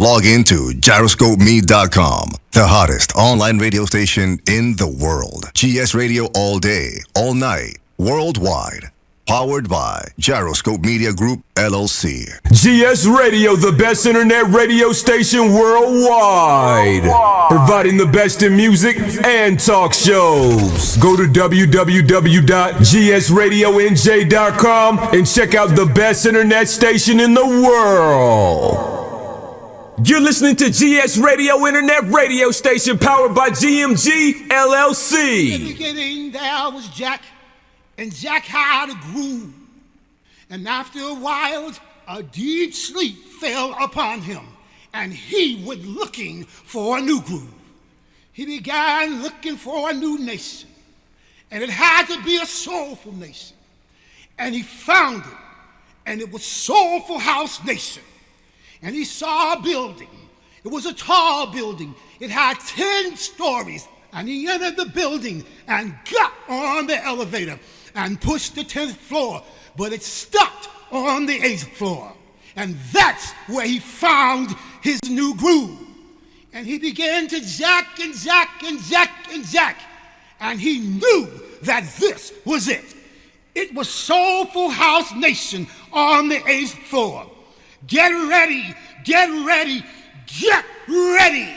Log into gyroscopemeet.com, the hottest online radio station in the world. GS Radio all day, all night, worldwide. Powered by Gyroscope Media Group, LLC. GS Radio, the best internet radio station worldwide. Providing the best in music and talk shows. Go to www.gsradionj.com and check out the best internet station in the world. You're listening to GS Radio, internet radio station powered by GMG, LLC. In the beginning there was Jack, and Jack had a groove. And after a while, a deep sleep fell upon him, and he went looking for a new groove. He began looking for a new nation, and it had to be a soulful nation. And he found it, and it was Soulful House Nation. And he saw a building. It was a tall building. It had 10 stories. And he entered the building and got on the elevator and pushed the 10th floor, but it stopped on the 8th floor. And that's where he found his new groove. And he began to jack and jack and jack and jack. And he knew that this was it. It was Soulful House Nation on the 8th floor. Get ready, get ready, get ready.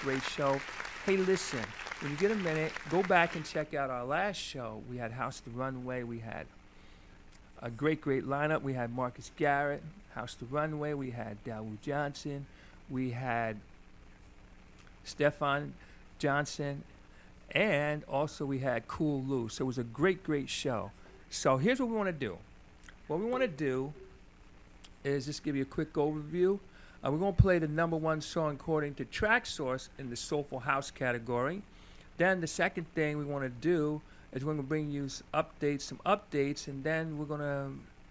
Great show. Hey, listen, when you get a minute, go back and check out our last show. We had House the Runway. We had a great lineup. We had Marcus Garrett, House the Runway. We had Dawood Johnson. We had Stefan Johnson. And also we had Cool Lou. So it was a great show. So here's what we want to do. What we want to do is just give you a quick overview. We're going to play the number one song according to Track Source in the Soulful House category. Then the second thing we want to do is we're going to bring you some updates, and then we're going to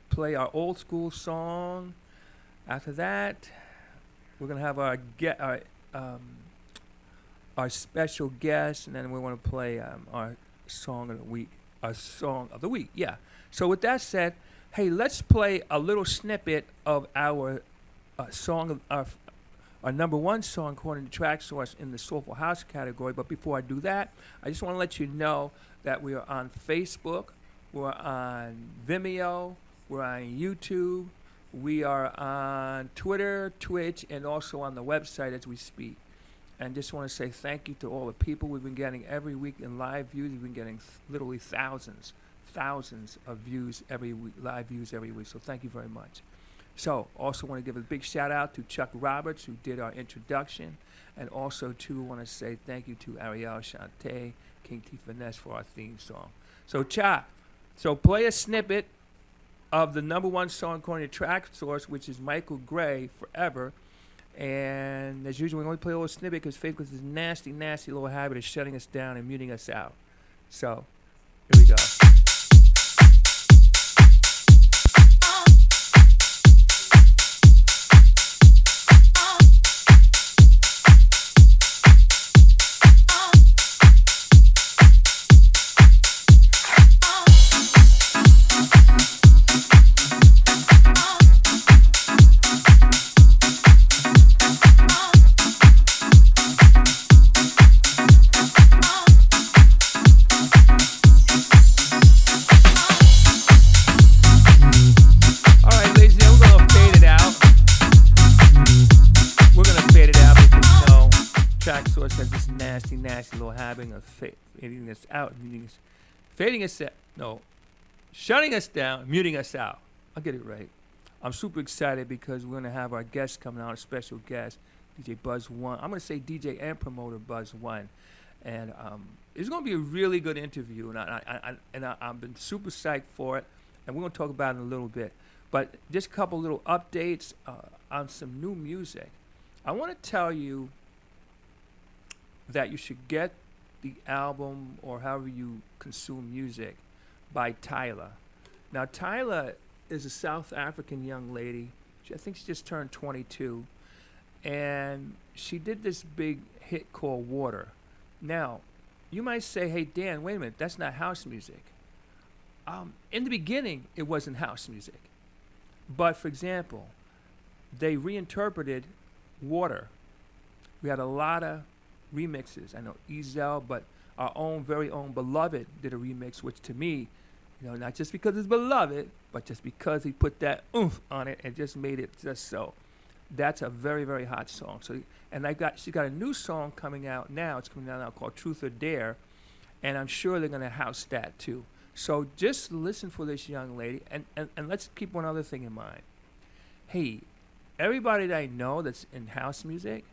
play our old school song. After that, we're going to have our special guest, and then we want to play our song of the week. Yeah. So with that said, hey, let's play a little snippet of our song of our number one song according to Track Source in the Soulful House category. But before I do that, I just want to let you know that we are on Facebook, we're on Vimeo, we're on YouTube, We are on Twitter, Twitch, and also on the website as we speak. And just want to say thank you to all the people we've been getting every week in live views. We've been getting literally thousands of views every week, live views every week. So thank you very much. So also want to give a big shout out to Chuck Roberts, who did our introduction. And also, too, want to say thank you to Ariel Shante, King T. Finesse for our theme song. So, Chuck, play a snippet of the number one song according to Track Source, which is Michael Gray, Forever. And as usual, we only play a little snippet because Faith with this nasty, nasty little habit of shutting us down and muting us out. So, here we go. Has this nasty little habit of fading us out, shutting us down, muting us out. I'll get it right. I'm super excited because we're going to have our guest coming out, a special guest, DJ Buzz One. I'm going to say DJ and promoter Buzz One. And it's going to be a really good interview, and I've been super psyched for it, and we're going to talk about it in a little bit. But just a couple little updates on some new music. I want to tell you that you should get the album or however you consume music by Tyla. Now, Tyla is a South African young lady. I think she just turned 22. And she did this big hit called Water. Now, you might say, hey, Dan, wait a minute, that's not house music. In the beginning, it wasn't house music. But, for example, they reinterpreted Water. We had a lot of remixes. I know Ezel, but our own very own Beloved did a remix, which to me, not just because it's Beloved, but just because he put that oomph on it and just made it just so. That's a very, very hot song. So, and she got a new song coming out now. It's coming out now called Truth or Dare, and I'm sure they're gonna house that too. So just listen for this young lady, and let's keep one other thing in mind. Hey, everybody that I know that's in house music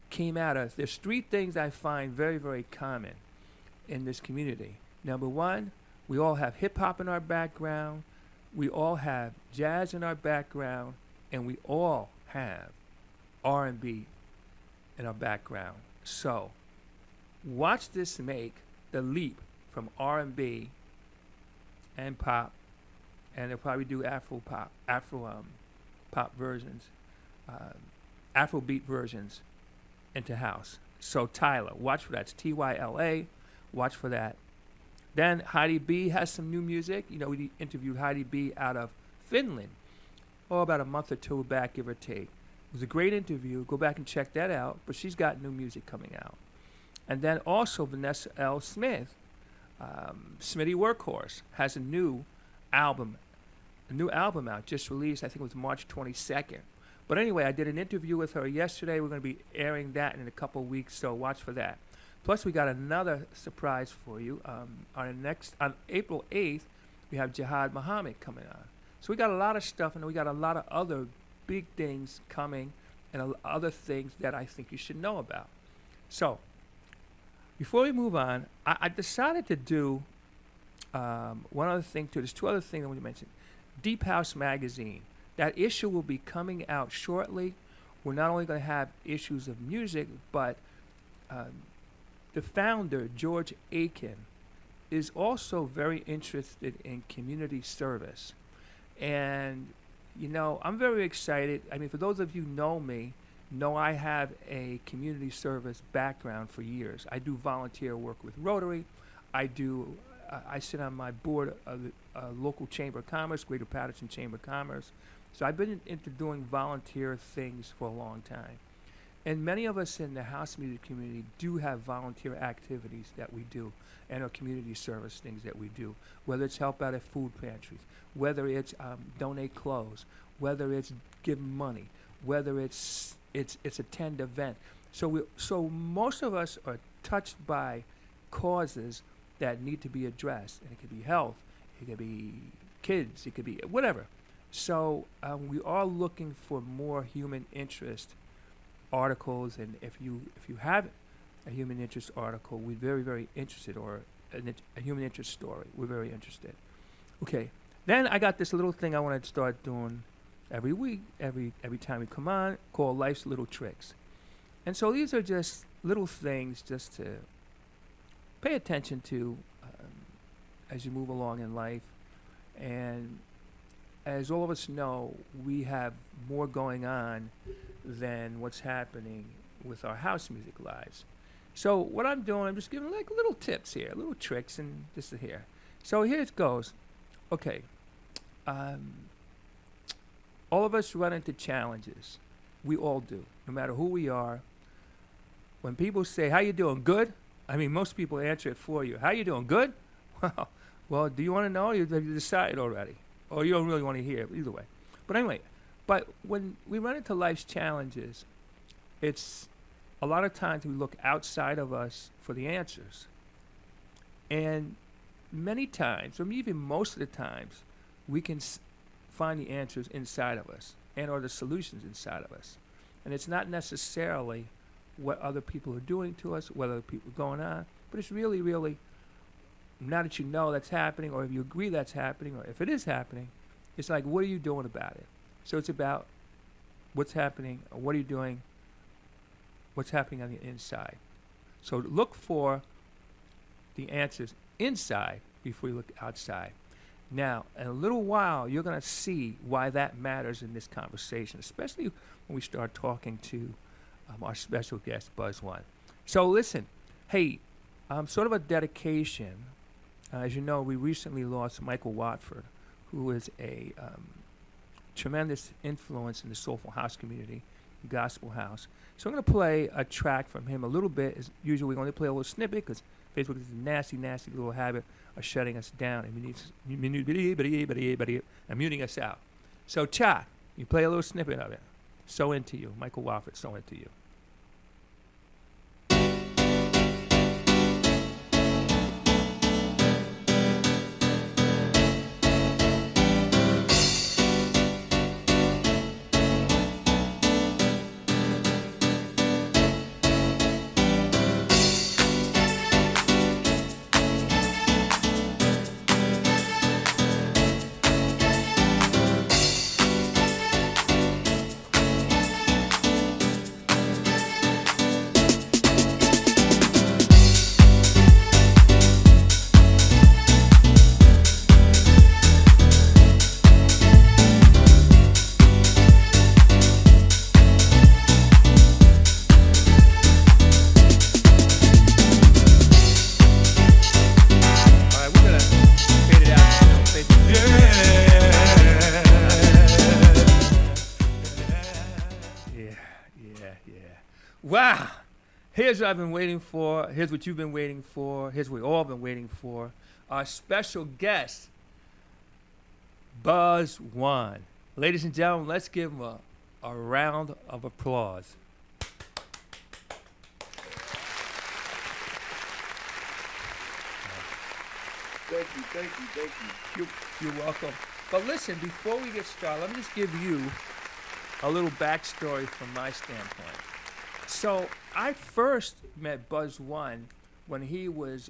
came out of, there's three things I find very, very common in this community. Number one, we all have hip-hop in our background, we all have jazz in our background, and we all have R&B in our background. So, watch this make the leap from R&B and pop, and they'll probably do pop versions, Afrobeat versions into house. So Tyla, watch for that. It's Tyla. Watch for that. Then Heidi B has some new music. We interviewed Heidi B out of Finland, about a month or two back, give or take. It was a great interview. Go back and check that out. But she's got new music coming out. And then also Vanessa L. Smith, Smitty Workhorse, has a new album out, just released. I think it was March 22nd. But anyway, I did an interview with her yesterday. We're going to be airing that in a couple of weeks, so watch for that. Plus, we got another surprise for you. On April 8th, we have Jihad Muhammad coming on. So we got a lot of stuff, and we got a lot of other big things coming, and other things that I think you should know about. So, before we move on, I decided to do one other thing too. There's two other things I want to mention. Deep House Magazine. That issue will be coming out shortly. We're not only going to have issues of music, but the founder, George Aiken, is also very interested in community service. And, I'm very excited. I mean, for those of you who know me, know I have a community service background for years. I do volunteer work with Rotary. I sit on my board of the local Chamber of Commerce, Greater Patterson Chamber of Commerce. So I've been into doing volunteer things for a long time. And many of us in the house music community do have volunteer activities that we do and our community service things that we do, whether it's help out at food pantries, whether it's donate clothes, whether it's give money, whether it's attend event. So most of us are touched by causes that need to be addressed, and it could be health, it could be kids, it could be whatever. So we are looking for more human interest articles, and if you have a human interest article, we're very, very interested, or a human interest story, we're very interested. Okay, then I got this little thing I want to start doing every week, every time we come on, called Life's Little Tricks. And so these are just little things just to pay attention to as you move along in life. And as all of us know, we have more going on than what's happening with our house music lives. So what I'm doing, I'm just giving like little tips here, little tricks, and just here. So here it goes. Okay. All of us run into challenges. We all do, no matter who we are. When people say, "How you doing? Good?" I mean, most people answer it for you. "How you doing? Good?" Well, do you want to know? Have you decided already? Or you don't really want to hear it, either way. But anyway, when we run into life's challenges, it's a lot of times we look outside of us for the answers. And many times, or even most of the times, we can find the answers inside of us and or the solutions inside of us. And it's not necessarily what other people are doing to us, what other people are going on, but it's really, really, now that you know that's happening, or if you agree that's happening, or if it is happening, it's like, what are you doing about it? So it's about what's happening, or what are you doing, what's happening on the inside. So look for the answers inside before you look outside. Now, in a little while, you're going to see why that matters in this conversation, especially when we start talking to our special guest, Buzz One. So listen, hey, sort of a dedication. As you know, we recently lost Michael Watford, who is a tremendous influence in the soulful house community, gospel house. So I'm going to play a track from him a little bit. As usual, we're going to play a little snippet because Facebook is a nasty, nasty little habit of shutting us down and muting us out. So, Cha, you play a little snippet of it. So Into You. Michael Watford, So Into You. Wow. Here's what I've been waiting for. Here's what you've been waiting for. Here's what we've all been waiting for. Our special guest, Buzz One. Ladies and gentlemen, let's give him a round of applause. Thank you. You're welcome. But listen, before we get started, let me just give you a little backstory from my standpoint. So I first met Buzz One when he was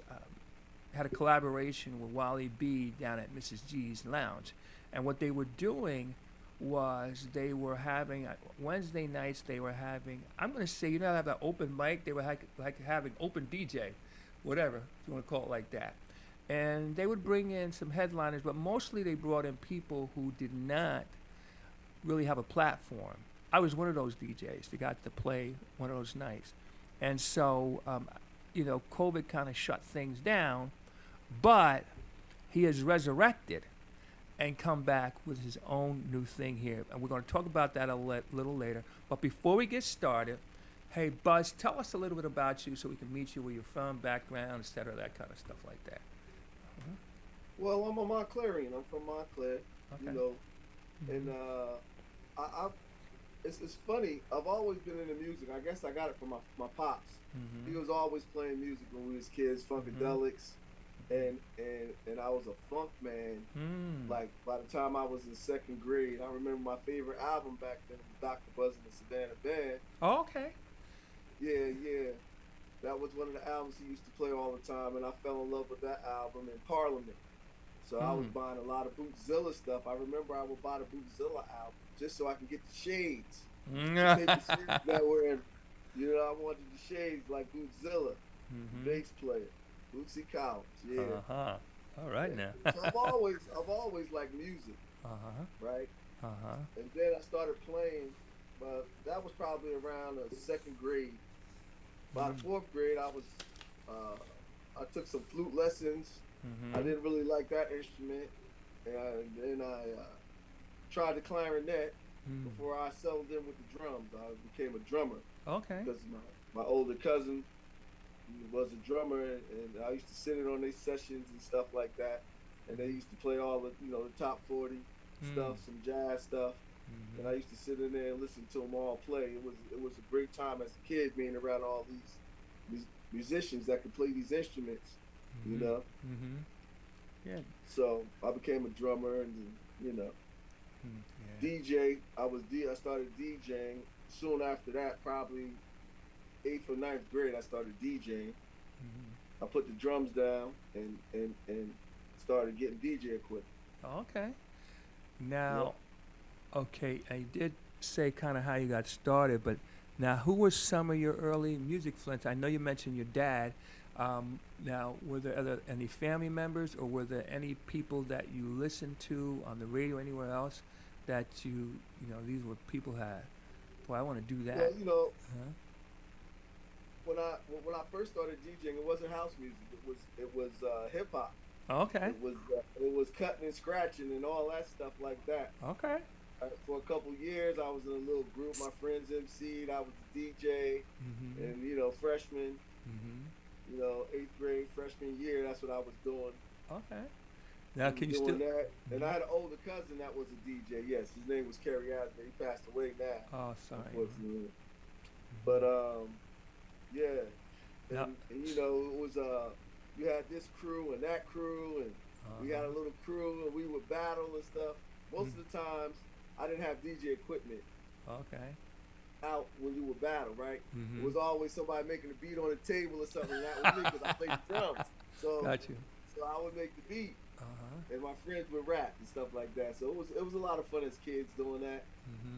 had a collaboration with Wally B down at Mrs. G's Lounge. And what they were doing was they were having, Wednesday nights they were having, I'm going to say, have that open mic, they were like having open DJ, whatever, if you want to call it like that. And they would bring in some headliners, but mostly they brought in people who did not really have a platform. I was one of those DJs that got to play one of those nights. And so, COVID kind of shut things down, but he has resurrected and come back with his own new thing here. And we're going to talk about that a little later. But before we get started, Hey, Buzz, tell us a little bit about you so we can meet you, where you're from, background, etc., that kind of stuff like that. Well, I'm a Montclarian. I'm from Montclair, Okay. you know, Mhm. and I it's funny. I've always been into music. I guess I got it from my pops. He Mhm. was always playing music when we was kids, funkadelics, and I was a funk man. Mm. Like by the time I was in second grade, I remember my favorite album back then was Dr. Buzz and the Savannah Band. Oh, okay. Yeah. That was one of the albums he used to play all the time, and I fell in love with that album in Parliament. So I was buying a lot of Bootzilla stuff. I remember I would buy the Bootzilla album just so I can get the shades. Take the shades that were in, you know, I wanted the shades like Bootzilla, bass player, Bootsy Collins. Yeah. Uh-huh. All right now. So I've always liked music, Uh-huh. right? Uh-huh. And then I started playing, but that was probably around the second grade. By the fourth grade, I took some flute lessons. Mhm. I didn't really like that instrument, and then I tried the clarinet before I settled in with the drums. I became a drummer Okay. because my older cousin was a drummer, and I used to sit in on their sessions and stuff like that. And they used to play all the the top 40 stuff, some jazz stuff. And I used to sit in there and listen to them all play. It was a great time as a kid being around all these musicians that could play these instruments, you know. Mm-hmm. Yeah. So I became a drummer, and Yeah. DJ. I started DJing soon after that, probably 8th or 9th grade. I started DJing. I put the drums down and started getting DJ equipment. Okay. Now, okay, I did say kind of how you got started, but now, who were some of your early music influences? I know you mentioned your dad. Now, were there any family members, or were there any people that you listened to on the radio, anywhere else, that these were people had? Boy, I want to do that. Well, Huh? when I first started DJing, it wasn't house music. It was hip hop. Okay. It was cutting and scratching and all that stuff like that. Okay. For a couple years, I was in a little group. My friends MC'd. I was the DJ, and freshman, 8th grade, freshman year. That's what I was doing. Okay. Now, can you doing still? that? And I had an older cousin that was a DJ. Yes, his name was Kerry Asbury. He passed away now. Oh, sorry. Unfortunately. But yeah, Now- and it was you had this crew and that crew, and we had a little crew, and we would battle and stuff. Most of the times, I didn't have DJ equipment Okay. out when you would battle, right? Mhm. It was always somebody making a beat on the table or something. And that was me because I played the drums. So, Got you. so I would make the beat, Uh-huh. and my friends would rap and stuff like that. So it was a lot of fun as kids doing that.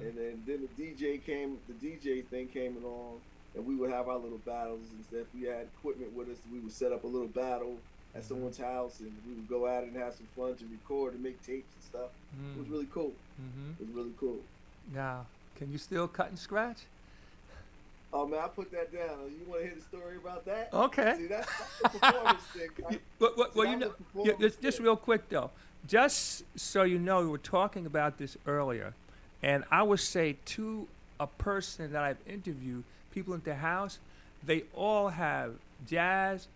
And then the DJ thing came along, and we would have our little battles and stuff. If we had equipment with us, we would set up a little battle at someone's house, and we would go at it and have some fun to record and make tapes and stuff. It was really cool. It was really cool. Now, can you still cut and scratch? Oh man, I put that down. You want to hear the story about that? Okay. See, that's the performance thing. Right? Well, See, you that know, was the performance just thing. real quick though, just so you know, we were talking about this earlier, and I would say to a person that I've interviewed, people in the house, they all have jazz,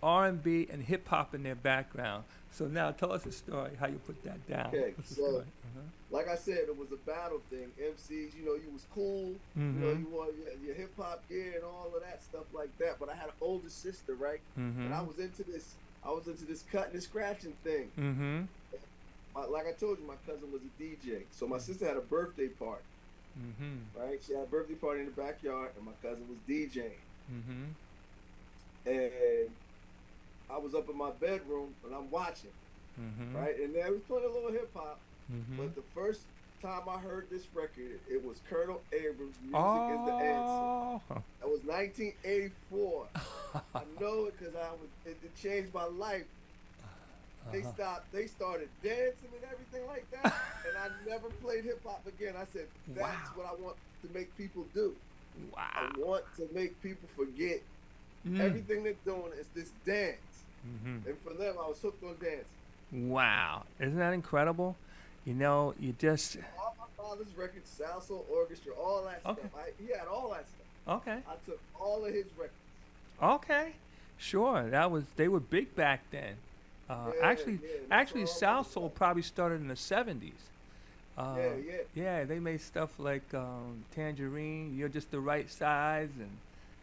R&B, and hip hop in their background. So now, tell us a story how you put that down. Okay, What's the so story? like I said, it was a battle thing. MCs, you was cool. You wore your hip hop gear and all of that stuff like that. But I had an older sister, right? And I was into this. Cutting and scratching thing. Like I told you, my cousin was a DJ. So my sister had a birthday party. Right? She had a birthday party in the backyard, and my cousin was DJing. And I was up in my bedroom, and I'm watching. Right? And there was playing a little hip hop. But the first time I heard this record, it was Colonel Abrams' Music is the Answer. That was 1984. I know it because it changed my life. They started dancing and everything like that, and I never played hip hop again. I said, that's what I want to make people do. Wow. I want to make people forget everything they're doing is this dance. And for them, I was hooked on dancing. Wow. Isn't that incredible? You just... All my father's records, Soul Orchestra, all that stuff. He had all that stuff. Okay. I took all of his records. Okay. Sure. They were big back then. Actually, yeah, that's all I South wanted Soul to probably started in the 70s. Yeah, yeah. Yeah, they made stuff like Tangerine, You're Just the Right Size, and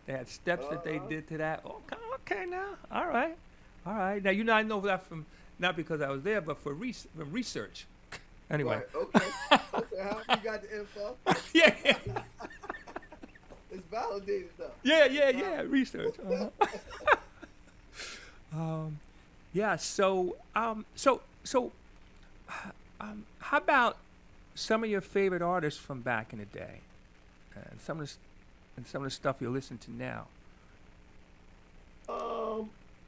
they had steps that they did to that. Okay, now. All right. Now, I know that from, not because I was there, but from research. Anyway. Right, okay. Okay, how you got the info? Yeah. It's validated though. Yeah, research. Yeah, so how about some of your favorite artists from back in the day, and some of the stuff you listen to now?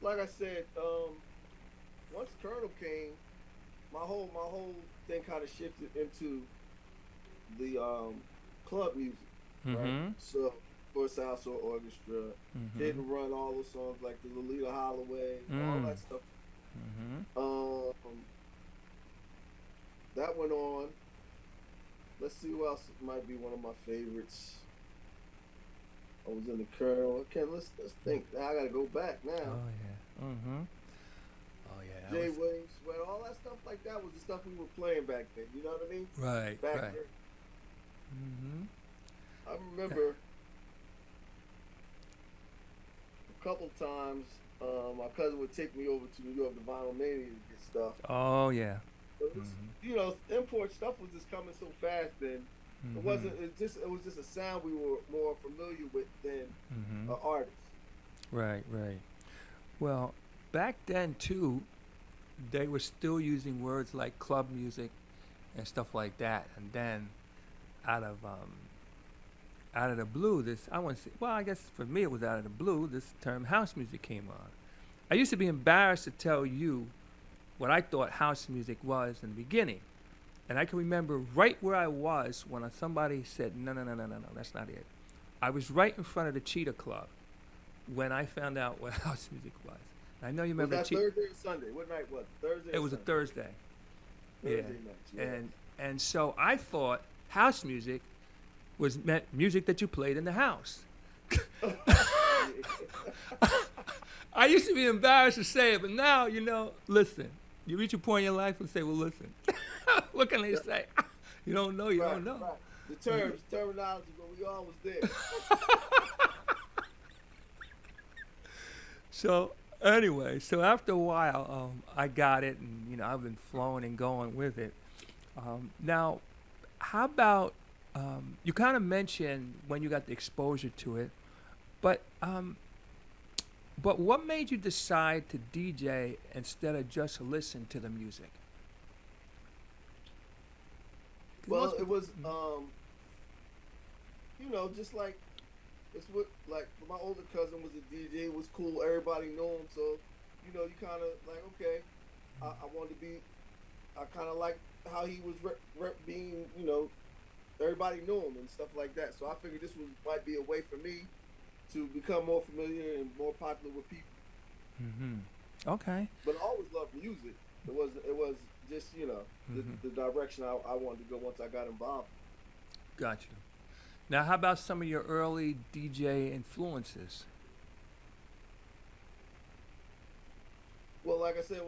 Like I said, once Colonel came, my whole thing kind of shifted into the club music. Right? So for South Soul Orchestra, didn't run all those songs like the Lolita Holloway, all that stuff. That went on. Let's see who else might be one of my favorites. I was in the Colonel. Okay, let's think. Now I gotta go back now. Oh yeah. Oh yeah. Jay Williams, Sweat, all that stuff like that was the stuff we were playing back then. You know what I mean? Right. Back Right. then. I remember a couple times my cousin would take me over to New York to Vinyl Mania to get stuff. Oh yeah. It was, you know, import stuff was just coming so fast then. It wasn't. It was just a sound we were more familiar with than an artist. Right. Well, back then too, they were still using words like club music and stuff like that, and then out of the blue, I guess for me it was out of the blue, this term house music came on. I used to be embarrassed to tell you what I thought house music was in the beginning. And I can remember right where I was when somebody said, no, that's not it. I was right in front of the Cheetah Club when I found out what house music was. I know you remember. Was that Thursday or Sunday? What night was it? Thursday. It was Sunday? a Thursday. Thursday night. Yeah. And so I thought house music meant music that you played in the house. I used to be embarrassed to say it, but now, listen. You reach a point in your life and say, well, listen. What can they say? You don't know, you don't know. Right. The terminology, but we all was there. So anyway, after a while, I got it, and I've been flowing and going with it. Now, how about you kind of mentioned when you got the exposure to it, but what made you decide to DJ instead of just listen to the music? Well, it was just like it's what like my older cousin was a DJ. It was cool. Everybody knew him, so you kind of like okay. I wanted to be. I kind of like how he was being. Everybody knew him and stuff like that. So I figured this might be a way for me to become more familiar and more popular with people. Okay. But I always loved music. It was just the direction I wanted to go once I got involved. Gotcha. Now, how about some of your early DJ influences? Well, like I said,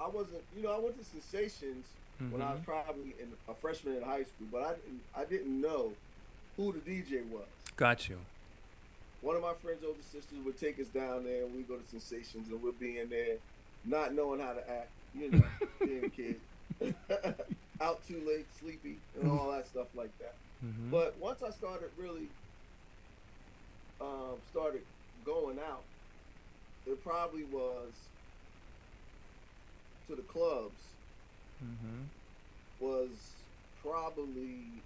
I went to Sensations when I was probably a freshman in high school, but I didn't know who the DJ was. Got you. One of my friend's older sisters would take us down there, and we'd go to Sensations, and we'd be in there not knowing how to act, being a kid. Out too late, sleepy, and all that stuff like that. But once I started really started going out, it probably was to the clubs. Was probably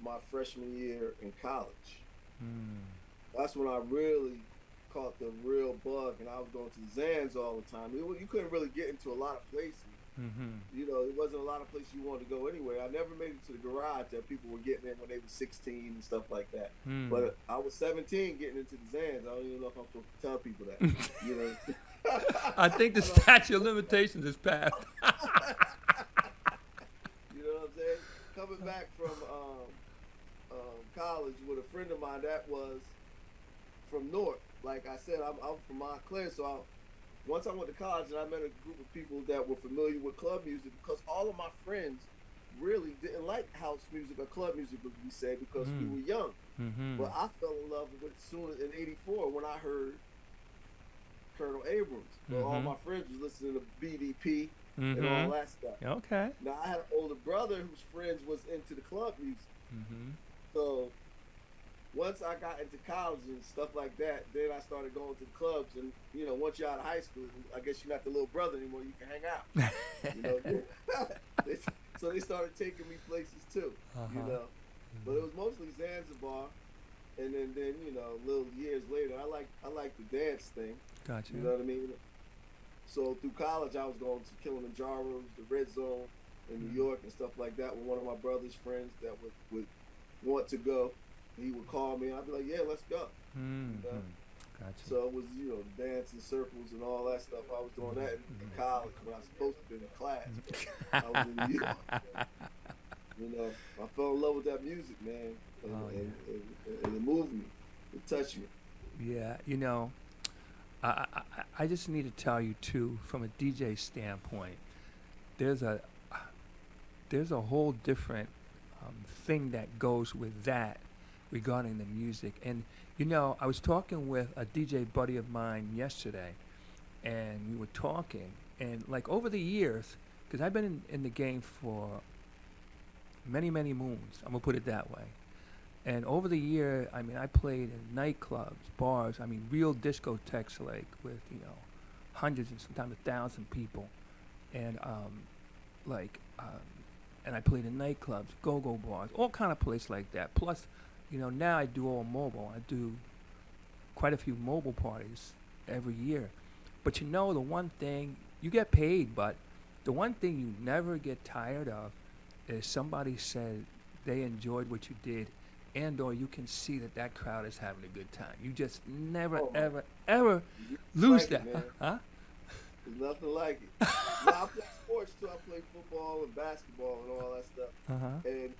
my freshman year in college. That's when I really caught the real bug, and I was going to Zans all the time. You couldn't really get into a lot of places. It wasn't a lot of places you wanted to go anyway. I never made it to the garage that people were getting in when they were 16 and stuff like that. But I was 17 getting into the Zans. I don't even know if I'm supposed to tell people that. I think the statute of limitations is passed. You know what I'm saying? Coming back from college with a friend of mine, that was from North. Like I said, I'm from Montclair, so once I went to college and I met a group of people that were familiar with club music, because all of my friends really didn't like house music or club music, as we say, because we were young. But I fell in love with it soon in '84 when I heard Colonel Abrams. But all my friends was listening to BDP and all that stuff. Okay. Now I had an older brother whose friends was into the club music. So once I got into college and stuff like that, then I started going to the clubs. And you know, once you're out of high school, I guess you're not the little brother anymore. You can hang out. You know, so they started taking me places too. You know, but it was mostly Zanzibar, and then you know, little years later, I like the dance thing. Gotcha. You know what I mean? So through college, I was going to Kilimanjaro, the Red Zone in New York, and stuff like that with one of my brother's friends that would want to go. He would call me, and I'd be like, "Yeah, let's go." You know? Gotcha. So it was, you know, dancing circles and all that stuff. I was doing that in college when I was supposed to be in class. But I was in New York. You know, I fell in love with that music, man, and it moved me, it touched me. Yeah, you know, I just need to tell you too, from a DJ standpoint, there's a whole different thing that goes with that regarding the music. And you know, I was talking with a DJ buddy of mine yesterday, and we were talking, and like over the years, because I've been in the game for many moons, I'm gonna put it that way. And over the year, I mean, I played in nightclubs, bars, I mean, real discotheques, like with, you know, hundreds and sometimes 1,000 people. And and I played in nightclubs, go-go bars, all kind of places like that. Plus, you know, now I do all mobile. I do quite a few mobile parties every year. But you know, the one thing, you get paid, but the one thing you never get tired of is somebody said they enjoyed what you did, and or you can see that crowd is having a good time. You just never, ever lose like that. It, Huh? There's nothing like it. Now, I play sports too. I play football and basketball and all that stuff. And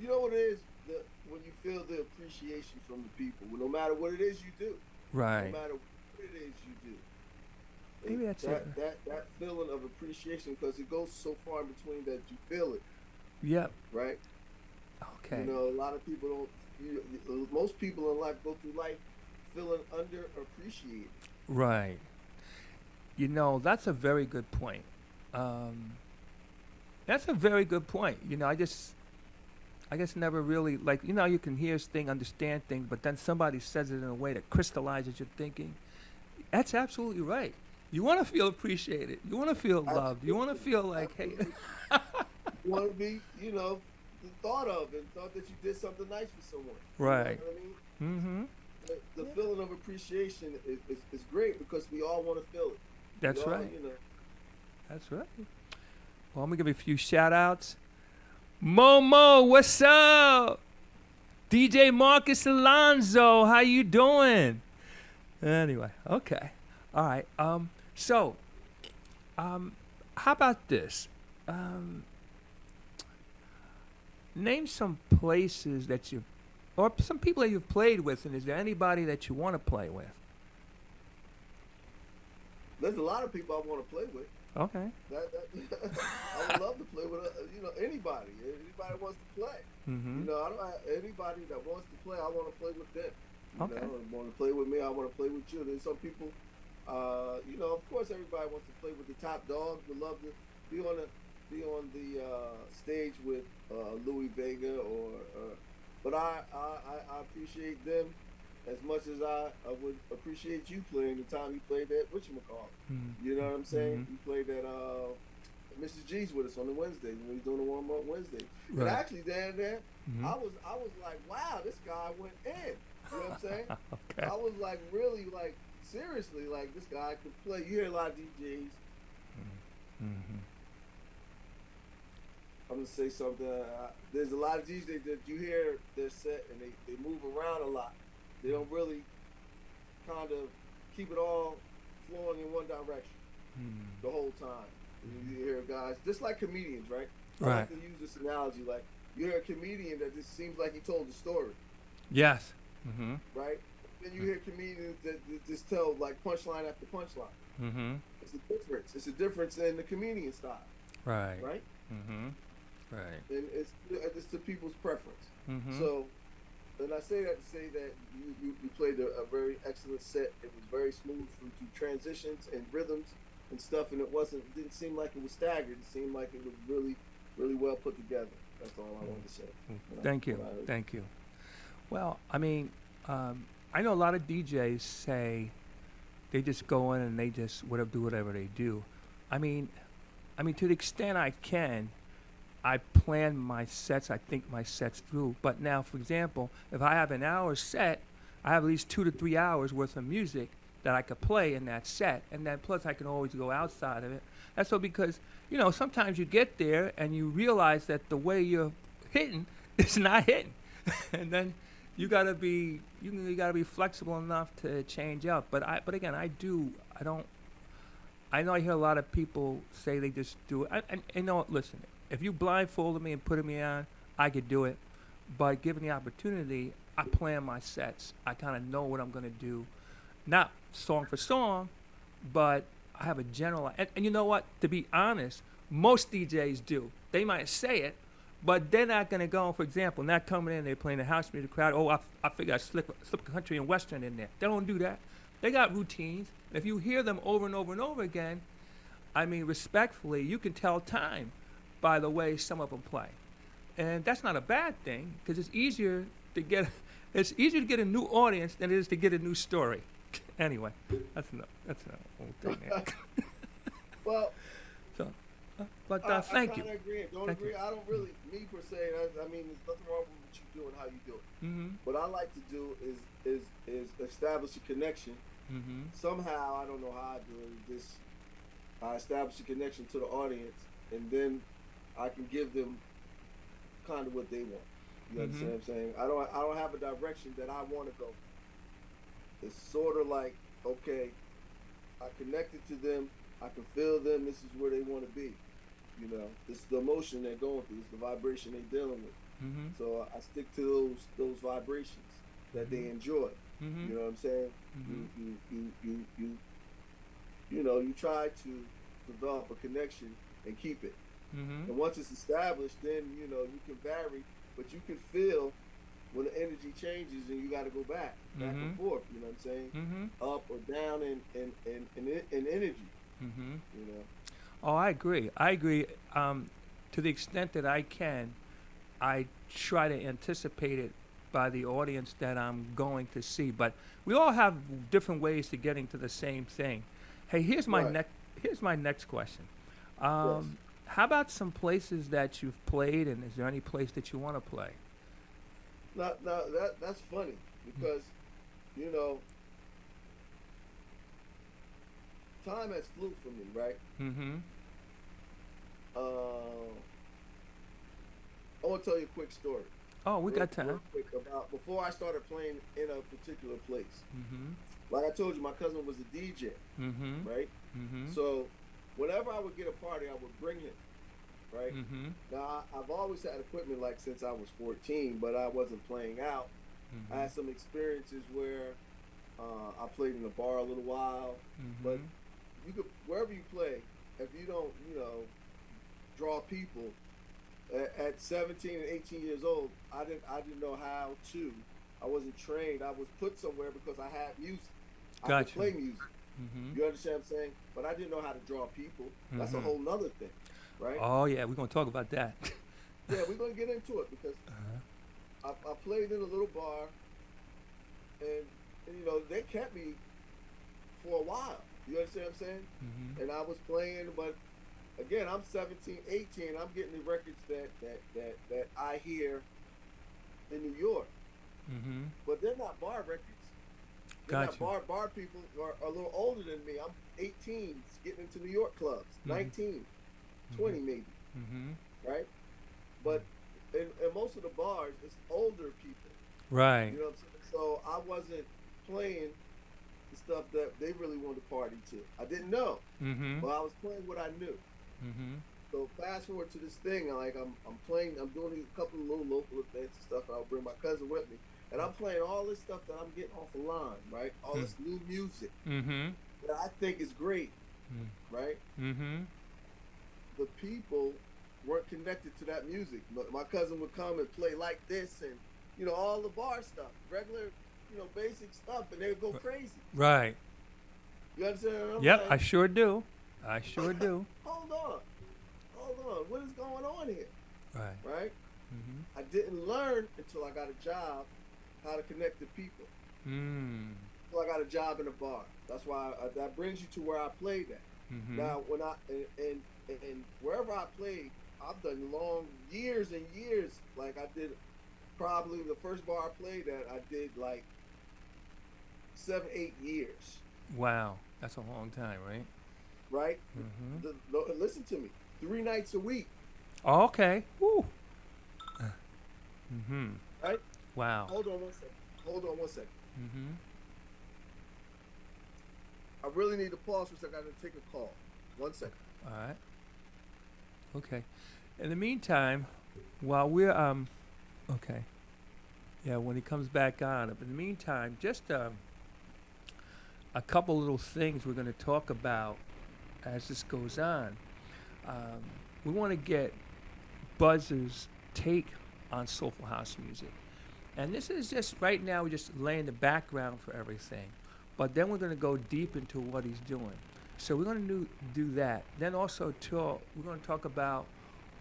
you know what it is? When you feel the appreciation from the people, no matter what it is you do. Right. No matter what it is you do. Maybe that's it. That feeling of appreciation, because it goes so far in between that you feel it. Yep. Right? Okay. You know, a lot of people don't, most people in life go through life feeling underappreciated. Right. You know, that's a very good point. That's a very good point. You know, I guess never really, like, you know, you can hear things, understand things, but then somebody says it in a way that crystallizes your thinking. That's absolutely right. You want to feel appreciated. You want to feel loved. You want to feel like, hey. You want to be, you know, thought of and thought that you did something nice for someone. Right. You know what I mean? The feeling of appreciation is great, because we all want to feel it. That's all, right. You know. That's right. Well, I'm going to give you a few shout-outs. Momo, what's up? DJ Marcus Alonzo, how you doing? Anyway, okay. All right. So, how about this? Name some places that you've, or some people that you've played with, and is there anybody that you want to play with? There's a lot of people I want to play with. Okay. I would love to play with, you know, anybody. Anybody wants to play. You know, I don't have anybody that wants to play. I want to play with them. You know, want to play with me. I want to play with you. There's some people. You know, of course, everybody wants to play with the top dog. Would love to be on the stage with Louis Vega but I appreciate them as much as I would appreciate you playing the time you played that whatchamacallit. You know what I'm saying? You played that Mrs. G's with us on the Wednesday when we was doing the warm up Wednesday. Right. And actually down there, I was like, wow, this guy went in. You know what I'm saying? Okay. I was like, really, like, seriously, like, this guy could play. You hear a lot of DJs. I'm gonna say something. There's a lot of DJs that you hear their set and they move around a lot. They don't really kind of keep it all flowing in one direction the whole time. You hear guys, just like comedians, right? I like to use this analogy. Like, you hear a comedian that just seems like he told the story. Yes. Right? then you hear comedians that just tell like punchline after punchline. Mm-hmm. It's a difference. It's a difference in the comedian style, Right. right? Mm-hmm. Right. And it's to people's preference. Mm-hmm. So, and I say that to say that you played a very excellent set. It was very smooth through transitions and rhythms and stuff, and didn't seem like it was staggered. It seemed like it was really, really well put together. That's all I wanted to say. Thank you. Thank you. Well, I mean, I know a lot of DJs say they just go in and they just do whatever they do. I mean, to the extent I can, I plan my sets. I think my sets through. But now, for example, if I have an hour set, I have at least 2 to 3 hours worth of music that I could play in that set, and then plus I can always go outside of it. That's so because sometimes you get there and you realize that the way you're hitting is not hitting, and then you gotta be flexible enough to change up. But again, I know I hear a lot of people say they just do it. Listen, if you blindfolded me and put me on, I could do it. But given the opportunity, I plan my sets. I kind of know what I'm gonna do, not song for song, but I have a general. And you know what? To be honest, most DJs do. They might say it, but they're not going to go, for example, not coming in, they're playing the house music crowd. Oh, I figure I slip country and western in there. They don't do that. They got routines. If you hear them over and over and over again, I mean, respectfully, you can tell time by the way some of them play. And that's not a bad thing, because it's easier to get a new audience than it is to get a new story. Anyway, that's enough whole thing there. Well, so, but thank you. I agree. Don't agree. I don't really, me per se. I mean, there's nothing wrong with what you do and how you do it. Mm-hmm. What I like to do is establish a connection. Mm-hmm. Somehow, I don't know how I do it. I establish a connection to the audience, and then I can give them kind of what they want. You understand what I'm saying? I don't have a direction that I want to go. It's sort of like, okay, I connected to them, I can feel them, this is where they want to be. It's the emotion they're going through, it's the vibration they're dealing with. Mm-hmm. So I stick to those vibrations that they enjoy. Mm-hmm. You know what I'm saying? Mm-hmm. You try to develop a connection and keep it. Mm-hmm. And once it's established, then you can vary, but you can feel when the energy changes and you got to go back and forth. You know what I'm saying? Mm-hmm. Up or down in energy. Mm-hmm. Oh, I agree. To the extent that I can, I try to anticipate it by the audience that I'm going to see. But we all have different ways to getting to the same thing. Hey, here's my next question. Yes. How about some places that you've played, and is there any place that you want to play? Now that's funny because time has flew for me, right? Mm-hmm. I want to tell you a quick story. Oh, we got time. Real quick about before I started playing in a particular place. Mm-hmm. Like I told you, my cousin was a DJ, Mm-hmm. right? Mm-hmm. So whenever I would get a party, I would bring him, right? Mm-hmm. Now I've always had equipment like since I was 14, but I wasn't playing out. Mm-hmm. I had some experiences where I played in a bar a little while, but you could wherever you play, if you don't, draw people. At 17 and 18 years old, I didn't know how to. I wasn't trained. I was put somewhere because I had music. I Gotcha. could play music. Mm-hmm. You understand what I'm saying? But I didn't know how to draw people. That's a whole nother thing, right? Oh yeah, we're gonna talk about that. Yeah, we're gonna get into it because I played in a little bar, and they kept me for a while. You understand what I'm saying? Mm-hmm. And I was playing, but again, I'm 17, 18. I'm getting the records that I hear in New York, but they're not bar records. They're Gotcha. not bar people are a little older than me. I'm 18, getting into New York clubs, 19, 20 maybe, right? But in most of the bars, it's older people. Right. You know what I'm saying? So I wasn't playing the stuff that they really wanted to party to. I didn't know, but I was playing what I knew. So fast forward to this thing, I'm playing, I'm doing a couple of little local events and stuff, and I'll bring my cousin with me. and I'm playing all this stuff that I'm getting off the line, right? All this new music Mm-hmm. that I think is great, right? Mm-hmm. The people weren't connected to that music. But my cousin would come and play like this, and all the bar stuff, regular, basic stuff, and they would go crazy. Right. You understand what I'm Yep, saying? I sure do. I sure do. Hold on, what is going on here? Right. Right? Mm-hmm. I didn't learn until I got a job how to connect to people. Until I got a job in a bar. That's why that brings you to where I played at. Mm-hmm. Now, when and wherever I played, I've done long years and years. Like I did, probably the first bar I played at, I did like 7-8 years. Wow, that's a long time, right? Right? Mm-hmm. Listen to me. 3 nights a week. Oh, okay. Woo. Mm-hmm. Right? Wow. Hold on one second. Mm-hmm. I really need to pause for a second. I got to take a call. 1 second. All right. Okay. In the meantime, while we're okay. Yeah, when he comes back on. But in the meantime, just a couple little things we're going to talk about as this goes on. We want to get Buzz's take on soulful house music. And this is just, right now, we're just laying the background for everything. But then we're going to go deep into what he's doing. So we're going to do that. Then also, we're going to talk about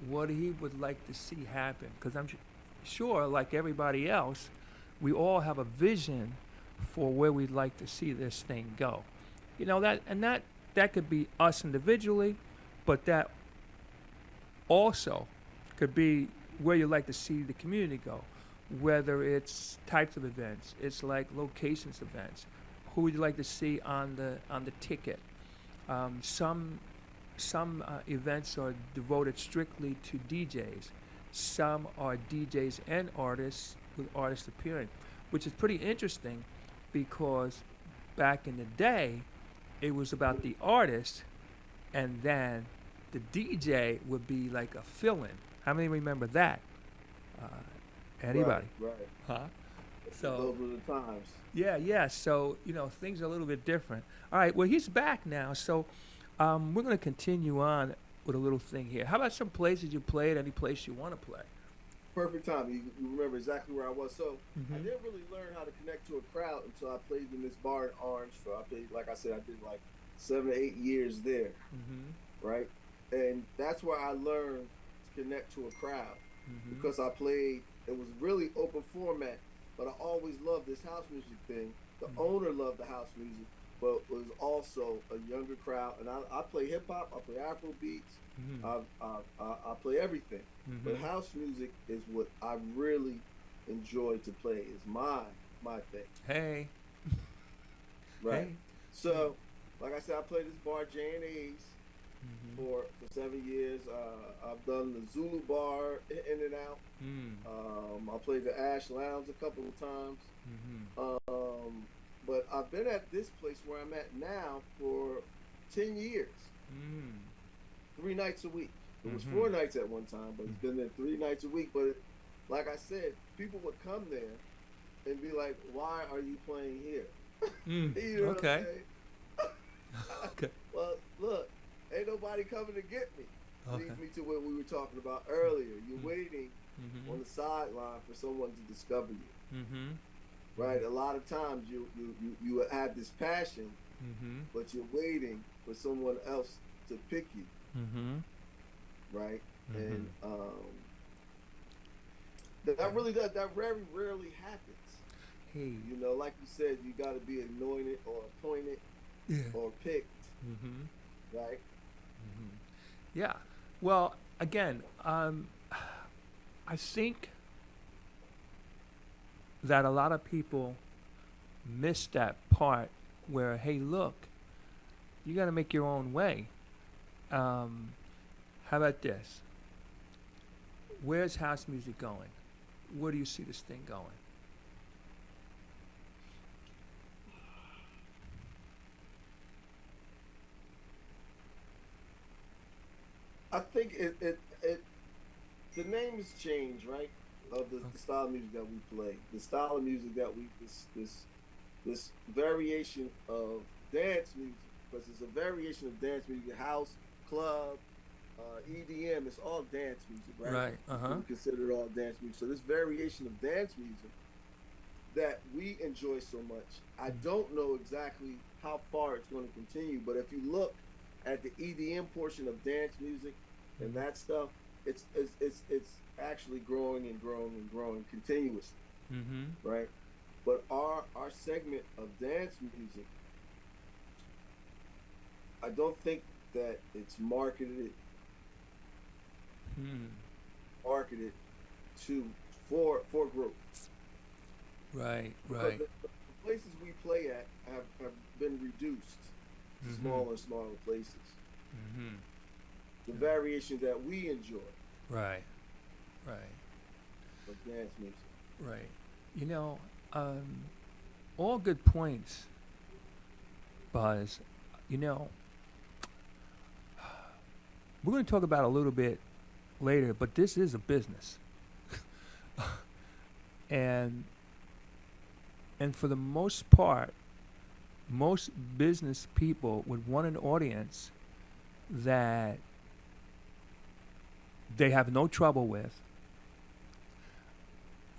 what he would like to see happen. Because I'm sure, like everybody else, we all have a vision for where we'd like to see this thing go. That could be us individually, but that also could be where you'd like to see the community go. Whether it's types of events, it's like locations events. Who would you like to see on the ticket? Some events are devoted strictly to DJs. Some are DJs and artists with artists appearing, which is pretty interesting because back in the day, it was about the artist, and then the DJ would be like a fill-in. How many remember that? Anybody? Right. Huh? So those were the times. Yeah. So things are a little bit different. All right. Well, he's back now. So we're going to continue on with a little thing here. How about some places you played? Any place you want to play? Perfect time. You remember exactly where I was. So I didn't really learn how to connect to a crowd until I played in this bar in Orange. I played, like I said, I did like 7 or 8 years there. Right? And that's where I learned to connect to a crowd because I played. It was really open format, but I always loved this house music thing. The owner loved the house music, but was also a younger crowd. And I play hip hop, I play Afro beats, I play everything. But house music is what I really enjoy to play. Is my thing. Hey. Right. Hey. So, like I said, I played this bar J&A's for 7 years. I've done the Zulu bar in and out. I played the Ash Lounge a couple of times. But I've been at this place where I'm at now for 10 years. 3 nights a week. It was 4 nights at one time, but it's been there 3 nights a week. But like I said, people would come there and be like, "Why are you playing here?" You know Okay. what I'm saying? Okay. Well, look, ain't nobody coming to get me. Okay. Leads me to what we were talking about earlier. You're waiting on the sideline for someone to discover you. Right? A lot of times you have this passion, but you're waiting for someone else to pick you. Right? And that very rarely happens. Hey. Like you said, you got to be anointed or appointed or picked. Right? Yeah. Well, again, I think that a lot of people miss that part where, hey, look, you got to make your own way. How about this? Where's house music going? Where do you see this thing going? I think it the name has changed, right? of the style of music that we play, the style of music that we this variation of dance music, because it's a variation of dance music, house, club, EDM. It's all dance music, right? Right. We consider it all dance music. So this variation of dance music that we enjoy so much, I don't know exactly how far it's going to continue, but if you look at the EDM portion of dance music and that stuff, it's actually growing and growing and growing continuously, right? But our segment of dance music, I don't think that it's marketed to for growth. Right. Because the places we play at have been reduced to smaller and smaller places. The variation that we enjoy. Right. Of dance music. Right. You know, all good points, Buzz. You know, we're going to talk about it a little bit later, but this is a business. and for the most part, most business people would want an audience that they have no trouble with,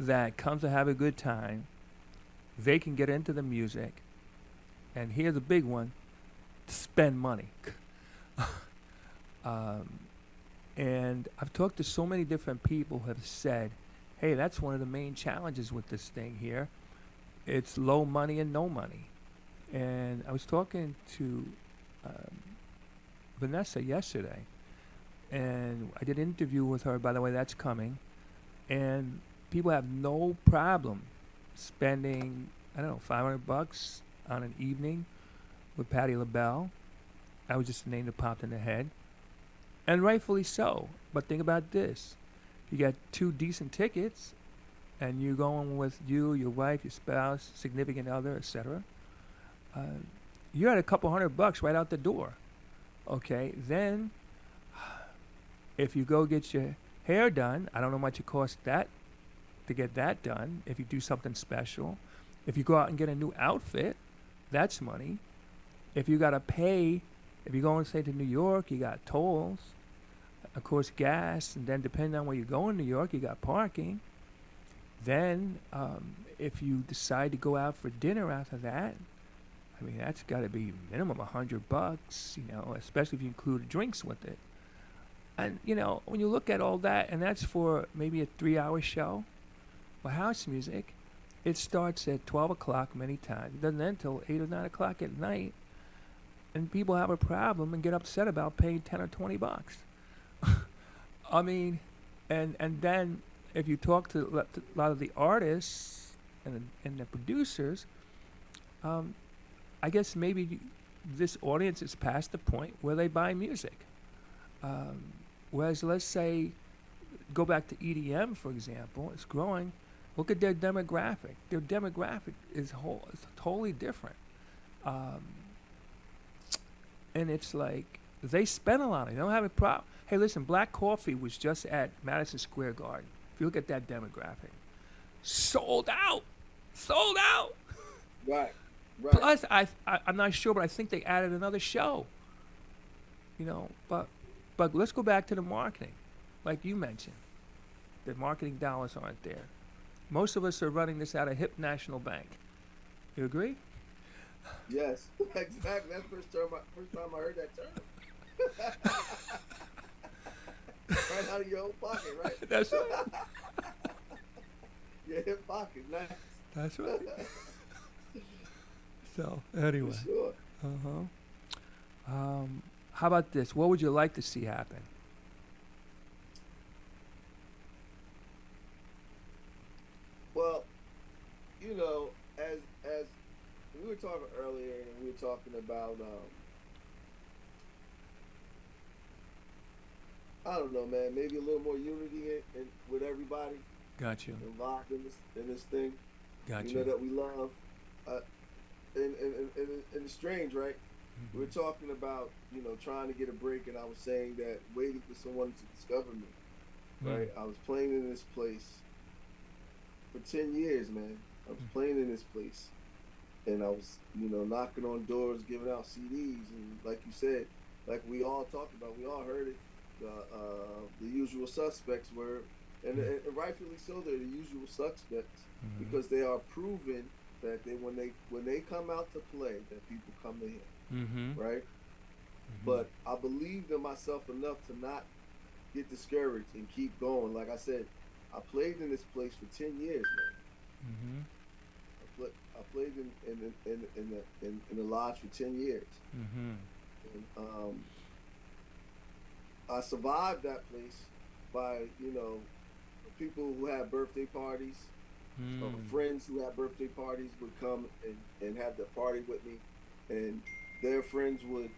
that comes to have a good time, they can get into the music, and here's a big one, spend money. And I've talked to so many different people who have said, hey, that's one of the main challenges with this thing here. It's low money and no money. And I was talking to Vanessa yesterday, and I did an interview with her. By the way, that's coming. And people have no problem spending, I don't know, $500 on an evening with Patti LaBelle. That was just a name that popped in the head. And rightfully so. But think about this. You got 2 decent tickets, and you're going with you, your wife, your spouse, significant other, etc. You're at a couple $100 right out the door. Okay, then if you go get your hair done, I don't know how much it costs that to get that done. If you do something special, if you go out and get a new outfit, that's money. If you got to pay, if you go and say to New York, you got tolls, of course gas, and then depending on where you go in New York, you got parking. Then if you decide to go out for dinner after that, I mean, that's got to be minimum $100, you know, especially if you include drinks with it. And, you know, when you look at all that, and that's for maybe a 3-hour show, well, house music, it starts at 12 o'clock many times. It doesn't end until 8 or 9 o'clock at night. And people have a problem and get upset about paying 10 or 20 bucks. I mean, and then if you talk to a lot of the artists and the producers, I guess maybe this audience is past the point where they buy music. Whereas, let's say, go back to EDM, for example, it's growing. Look at their demographic. Their demographic is totally different. And it's like, they spend a lot. They don't have a problem. Hey, listen, Black Coffee was just at Madison Square Garden. If you look at that demographic, sold out. Right. Plus, I'm not sure, but I think they added another show. You know, but let's go back to the marketing. Like you mentioned, the marketing dollars aren't there. Most of us are running this out of Hip National Bank. You agree? Yes, exactly. That's the first time I heard that term. Right out of your own pocket, right? That's right. Your hip pocket, nice. That's right. So, anyway. For sure. How about this? What would you like to see happen? Well, you know, as we were talking earlier, and we were talking about, I don't know, man, maybe a little more unity with everybody. Got you. Involved in this thing. Got you. You know, that we love. And it's strange, right? We were talking about, you know, trying to get a break, and I was saying that waiting for someone to discover me, right? I was playing in this place, for 10 years, man. I was playing in this place, and I was, knocking on doors, giving out CDs, and like you said, like we all talked about, we all heard it. The usual suspects were, and rightfully so, they're the usual suspects because they are proven that when they come out to play, that people come to him, right? But I believed in myself enough to not get discouraged and keep going. Like I said, I played in this place for 10 years, man. I played in the lodge for 10 years. And, I survived that place by, people who had birthday parties, friends who had birthday parties would come and have the party with me, and their friends would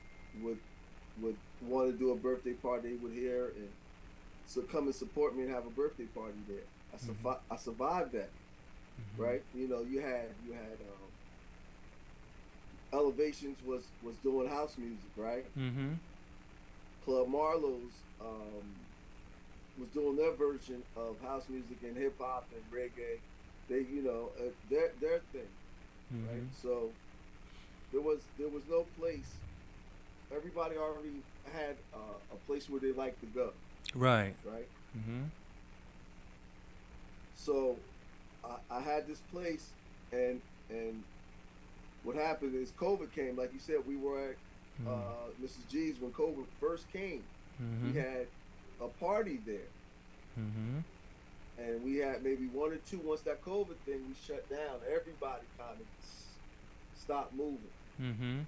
want to do a birthday party. They would hear and so come and support me and have a birthday party there. I survived that, right? You had Elevations was doing house music, right? Club Marlowe's was doing their version of house music and hip hop and reggae. They, their thing, right? So there was no place. Everybody already had a place where they like to go. Right. Right. So I had this place, and what happened is COVID came. Like you said, we were at Mrs. G's when COVID first came. We had a party there, and we had maybe one or two. Once that COVID thing we shut down, everybody kind of stopped moving.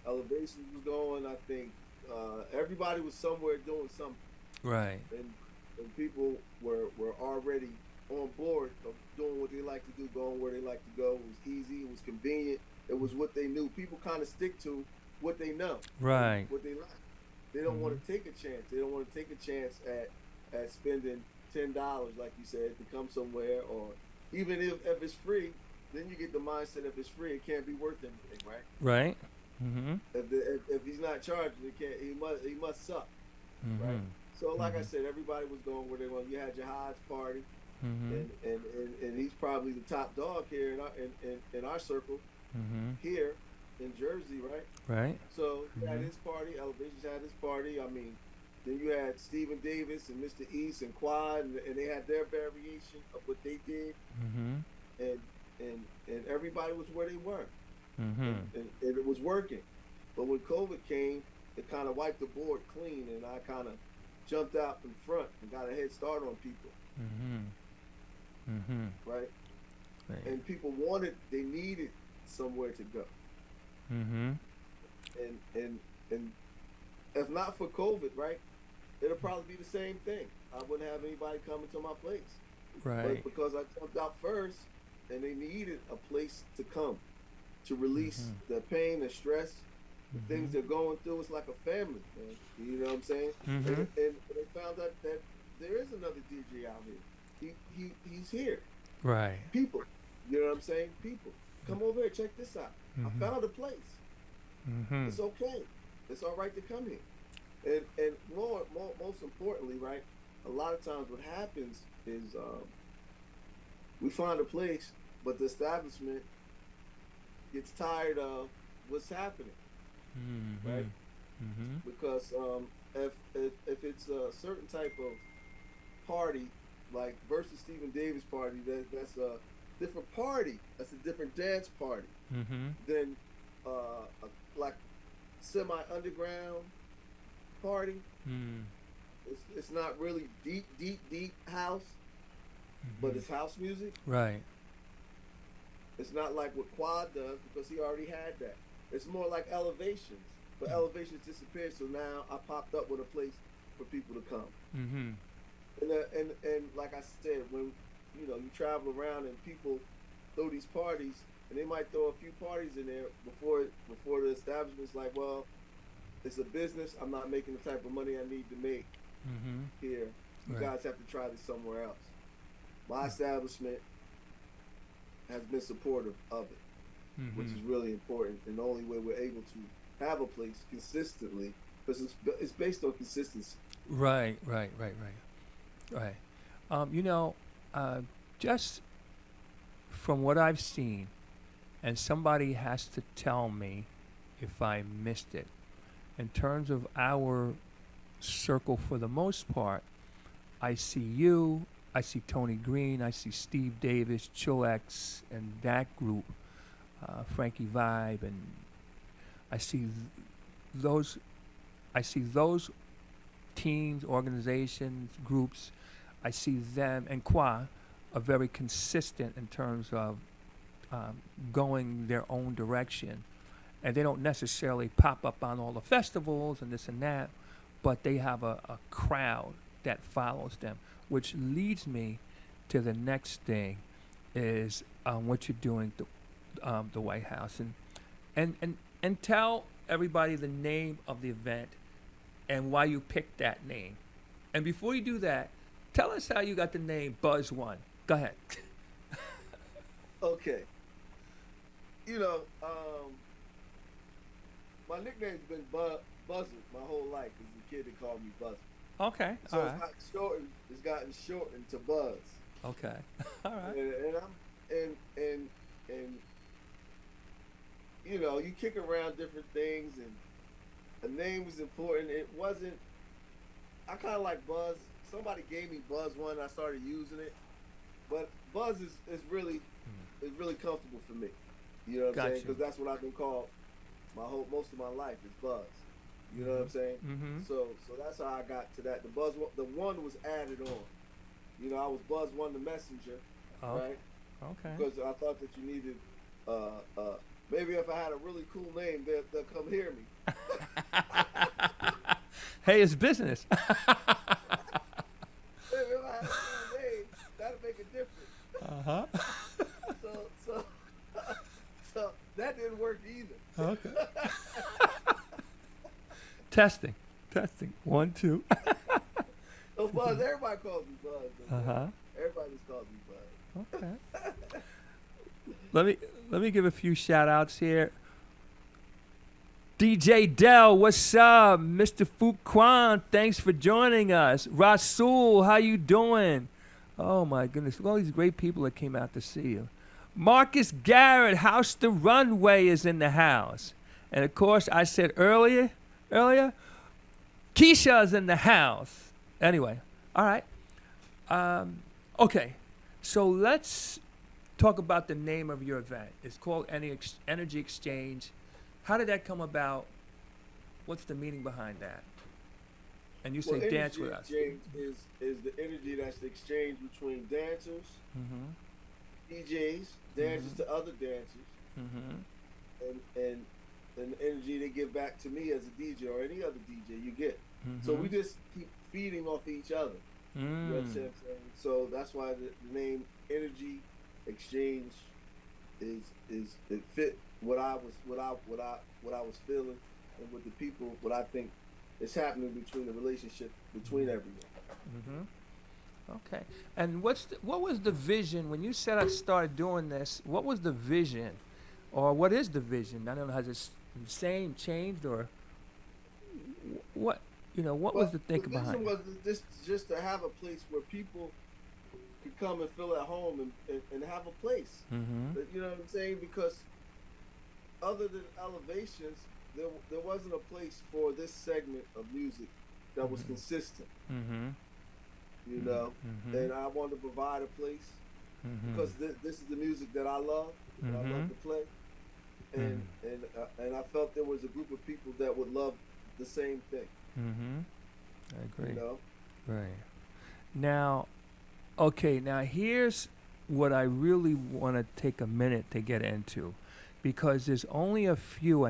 Elevations was going. I think everybody was somewhere doing something. Right. And people were already on board of doing what they like to do, going where they like to go. It was easy. It was convenient. It was what they knew. People kind of stick to what they know. Right. What they like. They don't want to take a chance. They don't want to take a chance at spending $10, like you said, to come somewhere. Or even if it's free, then you get the mindset if it's free, it can't be worth anything, right? Right. If he's not charging, it can't. He must suck, right? So like I said, everybody was going where they want. You had your Hodge party, and he's probably the top dog here in our circle here in Jersey, right? Right. So he had his party. Elevations had his party. I mean, then you had Stephen Davis and Mr. East and Quad, and they had their variation of what they did, and everybody was where they were, and it was working. But when COVID came, it kind of wiped the board clean, and I kind of jumped out in front and got a head start on people. Right? And people they needed somewhere to go. And if not for COVID, right, it'll probably be the same thing. I wouldn't have anybody coming to my place. Right. But because I jumped out first, and they needed a place to come to release the pain, the stress, the things they're going through. It's like a family, man. You know what I'm saying? And they found out that there is another DJ out here. He's here. Right. People, you know what I'm saying? People, come over here, check this out. I found a place. It's okay. It's all right to come here. And most importantly, right, a lot of times what happens is we find a place, but the establishment gets tired of what's happening, right? Because if it's a certain type of party, like versus Stephen Davis party, that's a different party. That's a different dance party than like semi-underground party. It's not really deep house, but it's house music. Right. It's not like what Quad does because he already had that. It's more like Elevations, but Elevations disappeared. So now I popped up with a place for people to come. And like I said, when you travel around and people throw these parties, and they might throw a few parties in there before the establishment's like, well, it's a business. I'm not making the type of money I need to make here. You guys have to try this somewhere else. My establishment has been supportive of it, which is really important. And the only way we're able to have a place consistently, because it's based on consistency. Right. Just from what I've seen, and somebody has to tell me if I missed it, in terms of our circle for the most part, I see you, I see Tony Green, I see Steve Davis, Chillax, and that group, Frankie Vibe, and I see those teams, organizations, groups. I see them and Qua are very consistent in terms of going their own direction, and they don't necessarily pop up on all the festivals and this and that, but they have a crowd that follows them, which leads me to the next thing is what you're doing the White House, and tell everybody the name of the event and why you picked that name. And before you do that, tell us how you got the name Buzz One. Go ahead. Okay. You know, my nickname's been Buzzard my whole life. As a kid, they called me Buzzard. Okay. So all right. it's gotten shortened to Buzz. Okay. All right. And you know, you kick around different things, and a name was important. It wasn't. I kind of like Buzz. Somebody gave me Buzz One. I started using it, but Buzz is really comfortable for me. You know what I'm saying? Because that's what I've been called most of my life is Buzz. You know what I'm saying? Mm-hmm. So that's how I got to that. The one was added on. You know, I was Buzz One the messenger, right? Okay. Because I thought that you needed, maybe if I had a really cool name, they'll come hear me. Hey, it's business. Maybe if I had a cool name, that'd make a difference. So that didn't work either. Okay. Testing. 1, 2. So Buzz, everybody calls me Buzz. Everybody just calls me Buzz. Okay. Let me give a few shout outs here. DJ Dell, what's up? Mr. Fuquan, thanks for joining us. Rasul, how you doing? Oh my goodness, all these great people that came out to see you. Marcus Garrett, House the Runway is in the house. And of course, I said earlier, Keisha's in the house. Anyway, all right. Okay, so let's talk about the name of your event. It's called Energy Exchange. How did that come about? What's the meaning behind that? And you say dance with us. Energy exchange is the energy that's exchanged between dancers, DJs, dancers to other dancers, and the energy they give back to me as a DJ or any other DJ you get. So we just keep feeding off each other. You know what I'm saying? So that's why the name Energy Exchange it fit what I was feeling and with the people, what I think is happening between the relationship between everyone. Okay. And what was the vision when you said I started doing this? What was the vision, or what is the vision? I don't know. Has it the same changed, or what? You know, what was the thinking behind it? The vision was just to have a place where people could come and feel at home and have a place. You know what I'm saying? Because other than Elevations, there wasn't a place for this segment of music that was consistent. You know, and I wanted to provide a place because this is the music that I love, that I love to play, and I felt there was a group of people that would love the same thing. I agree. You know? Right. Now, okay, now here's what I really want to take a minute to get into, because there's only a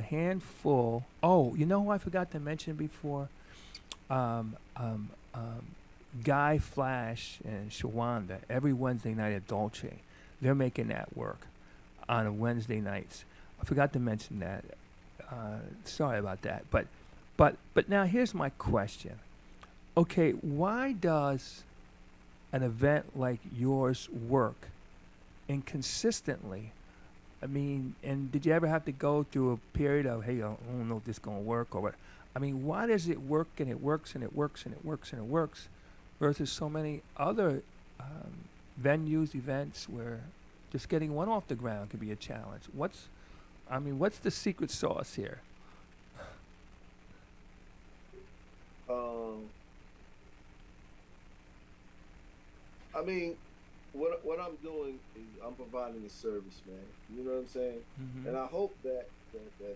handful. Oh, you know who I forgot to mention before? Guy Flash and Shawanda, every Wednesday night at Dolce. They're making that work on Wednesday nights. I forgot to mention that. Sorry about that. But now here's my question. Okay, why does an event like yours work inconsistently? I mean, and did you ever have to go through a period of, hey, I don't know if this is going to work, or what? I mean, why does it work and it works and it works and it works and it works versus so many other venues, events where Just getting one off the ground could be a challenge. What's the secret sauce here? I mean, what I'm doing is I'm providing a service, man. You know what I'm saying? Mm-hmm. And I hope that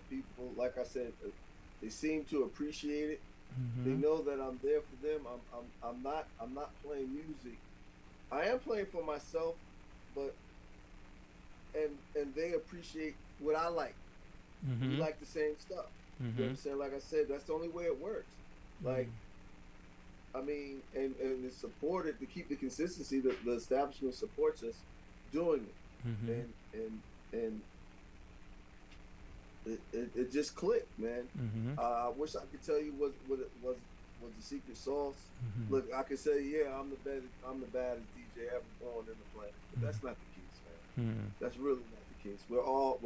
people, like I said, they seem to appreciate it. Mm-hmm. They know that I'm there for them. I'm not playing music. I am playing for myself, but and they appreciate what I like. Mm-hmm. We like the same stuff. Mm-hmm. You know what I'm saying? Like I said, that's the only way it works. Like, I mean, and it's supported to keep the consistency. The establishment supports us doing it, Mm-hmm. and it just clicked, man. Mm-hmm. I wish I could tell you what it was the secret sauce. Mm-hmm. Look, I could say, yeah, I'm the baddest DJ ever born in the planet, but that's not the case, man. Mm-hmm. That's really not the case. We're all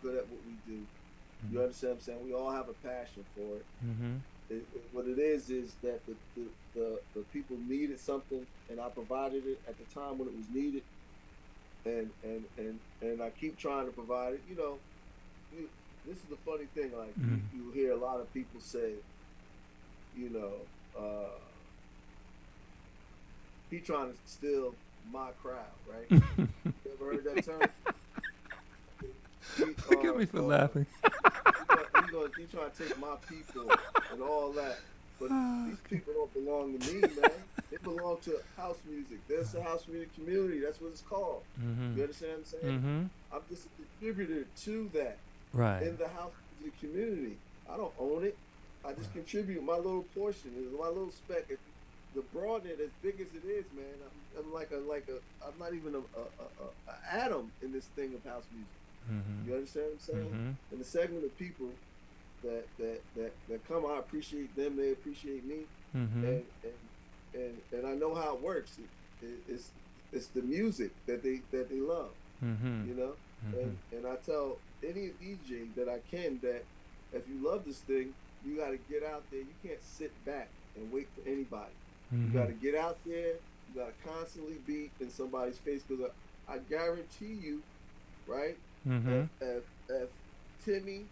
good at what we do. You understand what I'm saying? We all have a passion for it. Mm-hmm. What it is that the people needed something, and I provided it at the time when it was needed, and I keep trying to provide it. You know, this is the funny thing. Like you hear a lot of people say, you know, he trying to steal my crowd, right? You ever heard that term? Forgive me for laughing. He trying to take my people and all that, but these people don't belong to me, man. They belong to house music. There's a house music community. That's what it's called. Mm-hmm. You understand what I'm saying? Mm-hmm. I'm just a contributor to that Right. in the house music community. I don't own it. I just contribute my little portion, my little speck. If the broaden it as big as it is, man, I'm not even a atom in this thing of house music. Mm-hmm. You understand what I'm saying? Mm-hmm. And the segment of people that come, I appreciate them. They appreciate me, Mm-hmm. and I know how it works. It's the music that they love. Mm-hmm. You know, and I tell any DJ that I can that if you love this thing, you got to get out there. You can't sit back and wait for anybody. Mm-hmm. You got to get out there. You got to constantly be in somebody's face, because I guarantee you, right? Mm-hmm. If Timmy,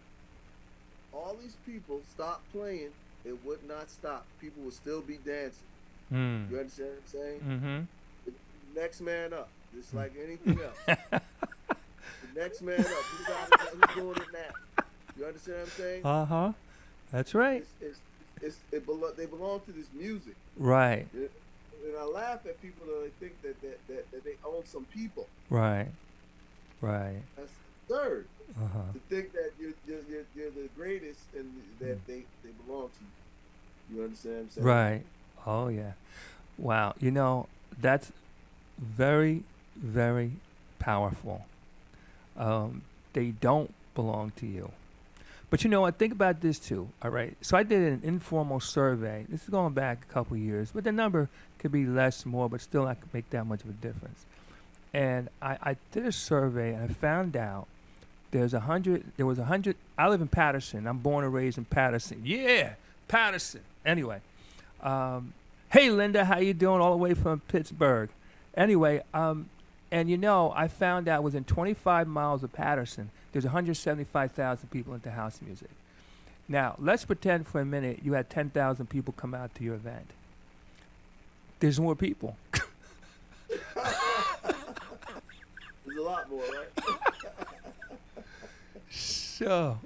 all these people stop playing, it would not stop. People would still be dancing. Mm. You understand what I'm saying? Mm-hmm. The next man up, just like anything else. The next man up. Who's doing it now? You understand what I'm saying? Uh-huh. That's right. They belong to this music. Right. And I laugh at people that they think that they own some people. Right. Right. That's absurd. Uh-huh. To think that you're the greatest and that they belong to you. You understand what I'm saying? Right. Oh, yeah. Wow. You know, that's very, very powerful. They don't belong to you. But you know what? Think about this too. All right. So I did an informal survey. This is going back a couple years, but the number could be less, more, but still not make that much of a difference. And I did a survey and I found out there was 100. I live in Patterson. I'm born and raised in Patterson. Yeah, Patterson. Anyway, hey Linda, how you doing? All the way from Pittsburgh. Anyway, and you know, I found out within 25 miles of Patterson, there's 175,000 people into house music. Now, let's pretend for a minute you had 10,000 people come out to your event. There's more people. There's a lot more, right? So,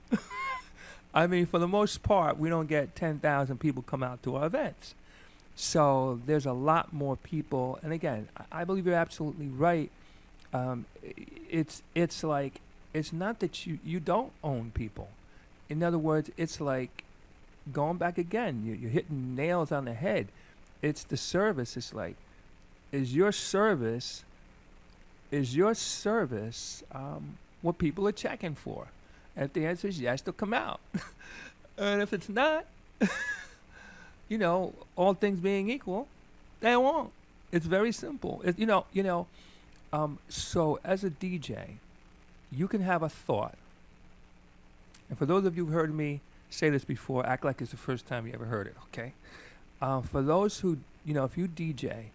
I mean, for the most part, we don't get 10,000 people come out to our events. So there's a lot more people. And again, I believe you're absolutely right. It's like, it's not that you don't own people. In other words, it's like going back again. You're hitting nails on the head. It's the service. It's like, is your service what people are checking for? And if the answer is yes, they'll come out. And if it's not, you know, all things being equal, they won't. It's very simple. So as a DJ, you can have a thought. And for those of you who've heard me say this before, act like it's the first time you ever heard it, okay? For those who, you know, if you DJ,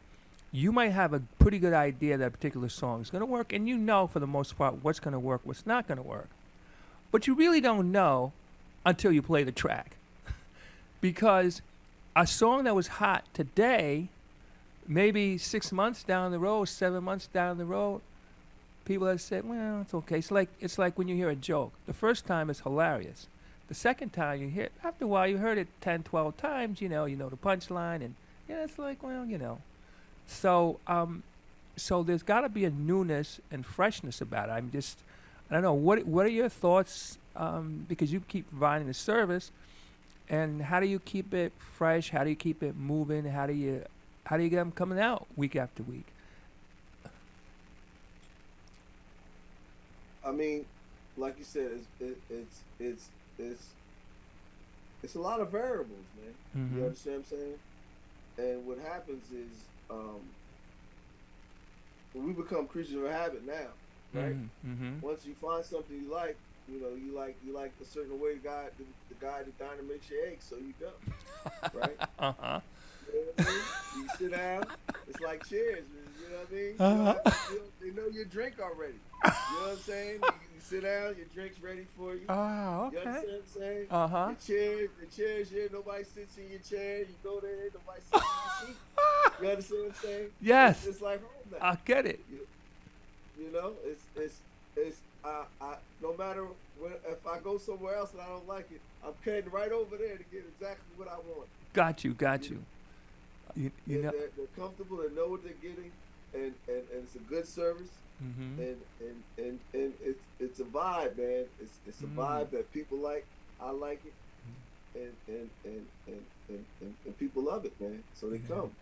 you might have a pretty good idea that a particular song is going to work, and you know for the most part what's going to work, what's not going to work. But you really don't know until you play the track. Because a song that was hot today, maybe 6 months down the road, 7 months down the road, people have said, well, it's okay. It's like when you hear a joke. The first time it's hilarious. The second time you hear it, after a while you heard it 10, 12 times, you know the punchline, and yeah, it's like, well, So so there's got to be a newness and freshness about it. I don't know, what are your thoughts, because you keep providing the service, and how do you keep it fresh? How do you keep it moving? How do you get them coming out week after week? I mean, like you said, it's a lot of variables, man. Mm-hmm. You understand what I'm saying? And what happens is, when we become creatures of habit now, right? Mm-hmm. Once you find something you like, you like a certain way the guy that diner makes your eggs, so you go, right? Uh-huh. You know what I mean? You sit down, it's like cheers, you know what I mean? Uh-huh. They know your drink already. You know what I'm saying? You sit down, your drink's ready for you. Oh, okay. You understand what I'm saying? Uh-huh. The chairs here, nobody sits in your chair. You go there, nobody sits in your seat. You understand what I'm saying? Yes. It's like home now. I get it. You know, it's no matter if I go somewhere else and I don't like it, I'm heading right over there to get exactly what I want. Got you. You know. They're comfortable. They know what they're getting, and it's a good service. Mm-hmm. And it's a vibe, man. It's a vibe that people like. I like it, and people love it, man. So they come.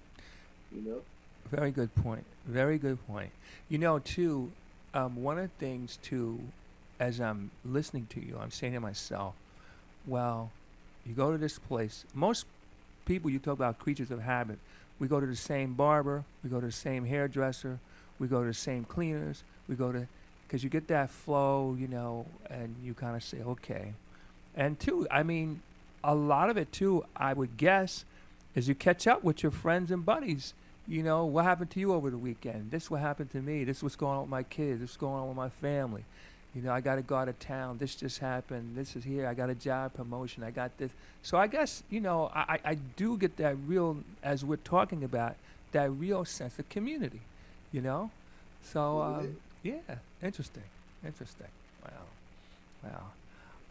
You know. Very good point. Very good point. Too, one of the things, too, as I'm listening to you, I'm saying to myself, well, you go to this place. Most people, you talk about creatures of habit. We go to the same barber. We go to the same hairdresser. We go to the same cleaners. Because you get that flow, and you kind of say, okay. And, two, I mean, a lot of it, too, I would guess, is you catch up with your friends and buddies. What happened to you over the weekend? This is what happened to me. This is what's going on with my kids. This is going on with my family. I got to go out of town. This just happened. This is here. I got a job promotion. I got this. So I guess, I do get that real, as we're talking about, that real sense of community, So, yeah, interesting.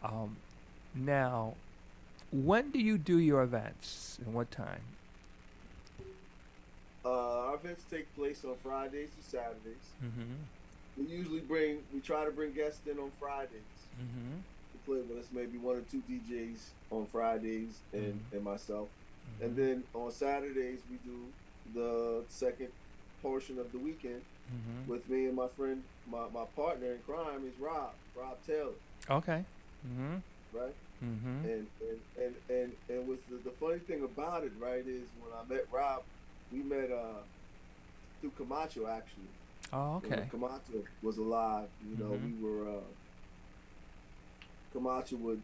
Wow. Now, when do you do your events and what time? Our events take place on Fridays and Saturdays. Mm-hmm. We try to bring guests in on Fridays. Mm-hmm. To play with us, maybe one or two DJs on Fridays and myself. Mm-hmm. And then on Saturdays, we do the second portion of the weekend with me and my friend, my partner in crime is Rob Taylor. Okay. Mm-hmm. Right? Mm-hmm. And with the funny thing about it, right, is when I met Rob, we met through Camacho, actually. Oh, okay. When Camacho was alive, we were Camacho would,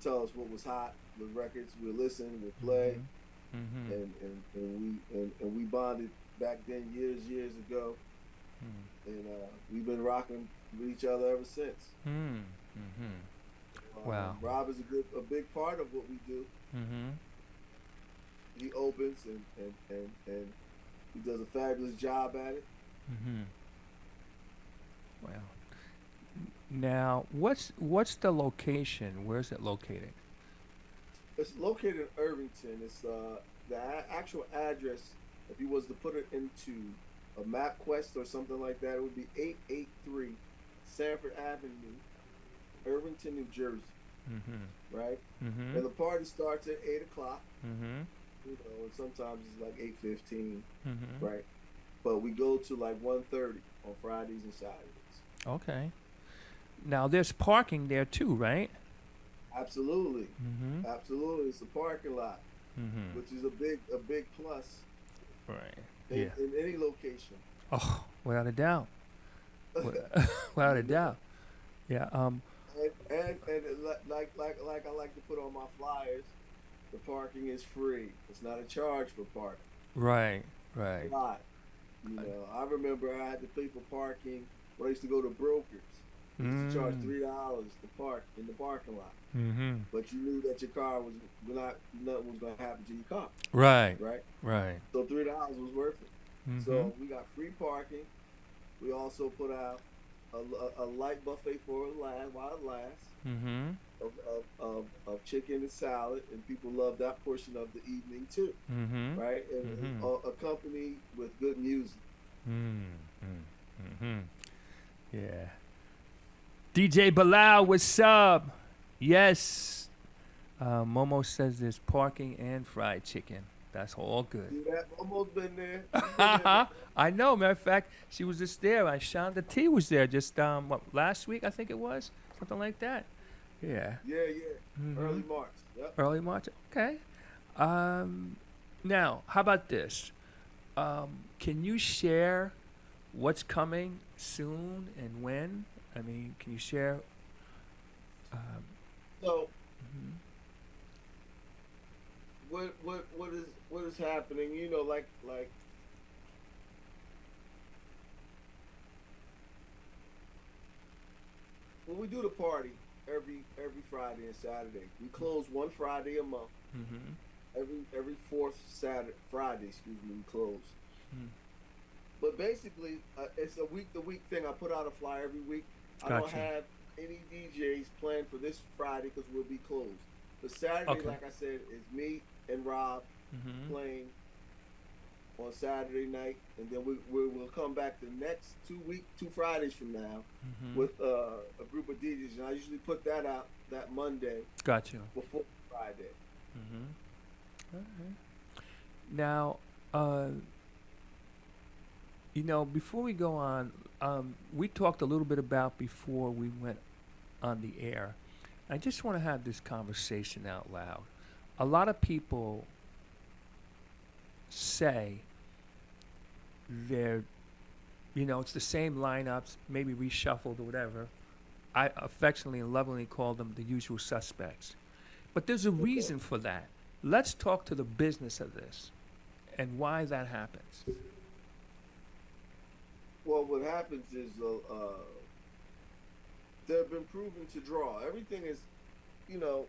tell us what was hot with records. We'd listen, we'd play, and we bonded back then years ago, and we've been rocking with each other ever since. Wow. Rob is a big part of what we do. He opens and he does a fabulous job at it. Wow. Now, what's the location? Where's it located? It's located in Irvington. It's the actual address. If you was to put it into a MapQuest or something like that, it would be 883 Sanford Avenue, Irvington, New Jersey. Right? And the party starts at 8 o'clock. And sometimes it's like 8:15. Right? But we go to like 1:30 on Fridays and Saturdays. Okay. Now there's parking there too, right? Absolutely. Absolutely. It's a parking lot, which is a big plus. Right. In any location. Oh, without a doubt. Without a doubt. Yeah. And like I like to put on my flyers, the parking is free. It's not a charge for parking. Right. Right. You know, I remember I had to pay for parking when I used to go to brokers. They used to charge $3 to park in the parking lot. Mm-hmm. But you knew that your car was nothing was gonna happen to your car. Right. Right. Right. So $3 was worth it. Mm-hmm. So we got free parking. We also put out a light buffet for while it lasts. Mm-hmm. Of chicken and salad, and people love that portion of the evening too. Mm-hmm. Right, and accompanied with good music. Mm-hmm. Mm-hmm. Yeah. DJ Bilal, what's up? Yes. Momo says there's parking and fried chicken. That's all good. See that? Almost been there. I know. Matter of fact, she was just there. Shonda T was there just last week, I think it was, something like that. Yeah. Yeah. Mm-hmm. Early March. Yep. Early March. Okay. Now, how about this? Can you share what's coming soon and when? I mean, can you share? So, what is happening? You know, like when we do the party every Friday and Saturday, we close one Friday a month. Mm-hmm. Every fourth Friday, we close. But basically, it's a week-to-week thing. I put out a flyer every week. I don't have any DJs planned for this Friday because we'll be closed. But Saturday, like I said, is me and Rob playing on Saturday night, and then we'll come back the next 2 Fridays from now with a group of DJs. And I usually put that out that Monday. Got you. Before Friday. All right. Now, you know, before we go on, we talked a little bit about before we went on the air. I just want to have this conversation out loud. A lot of people say they're, you know, it's the same lineups, maybe reshuffled or whatever. I affectionately and lovingly call them the usual suspects. But there's a reason for that. Let's talk to the business of this and why that happens. Well, what happens is they've been proven to draw. Everything is, you know,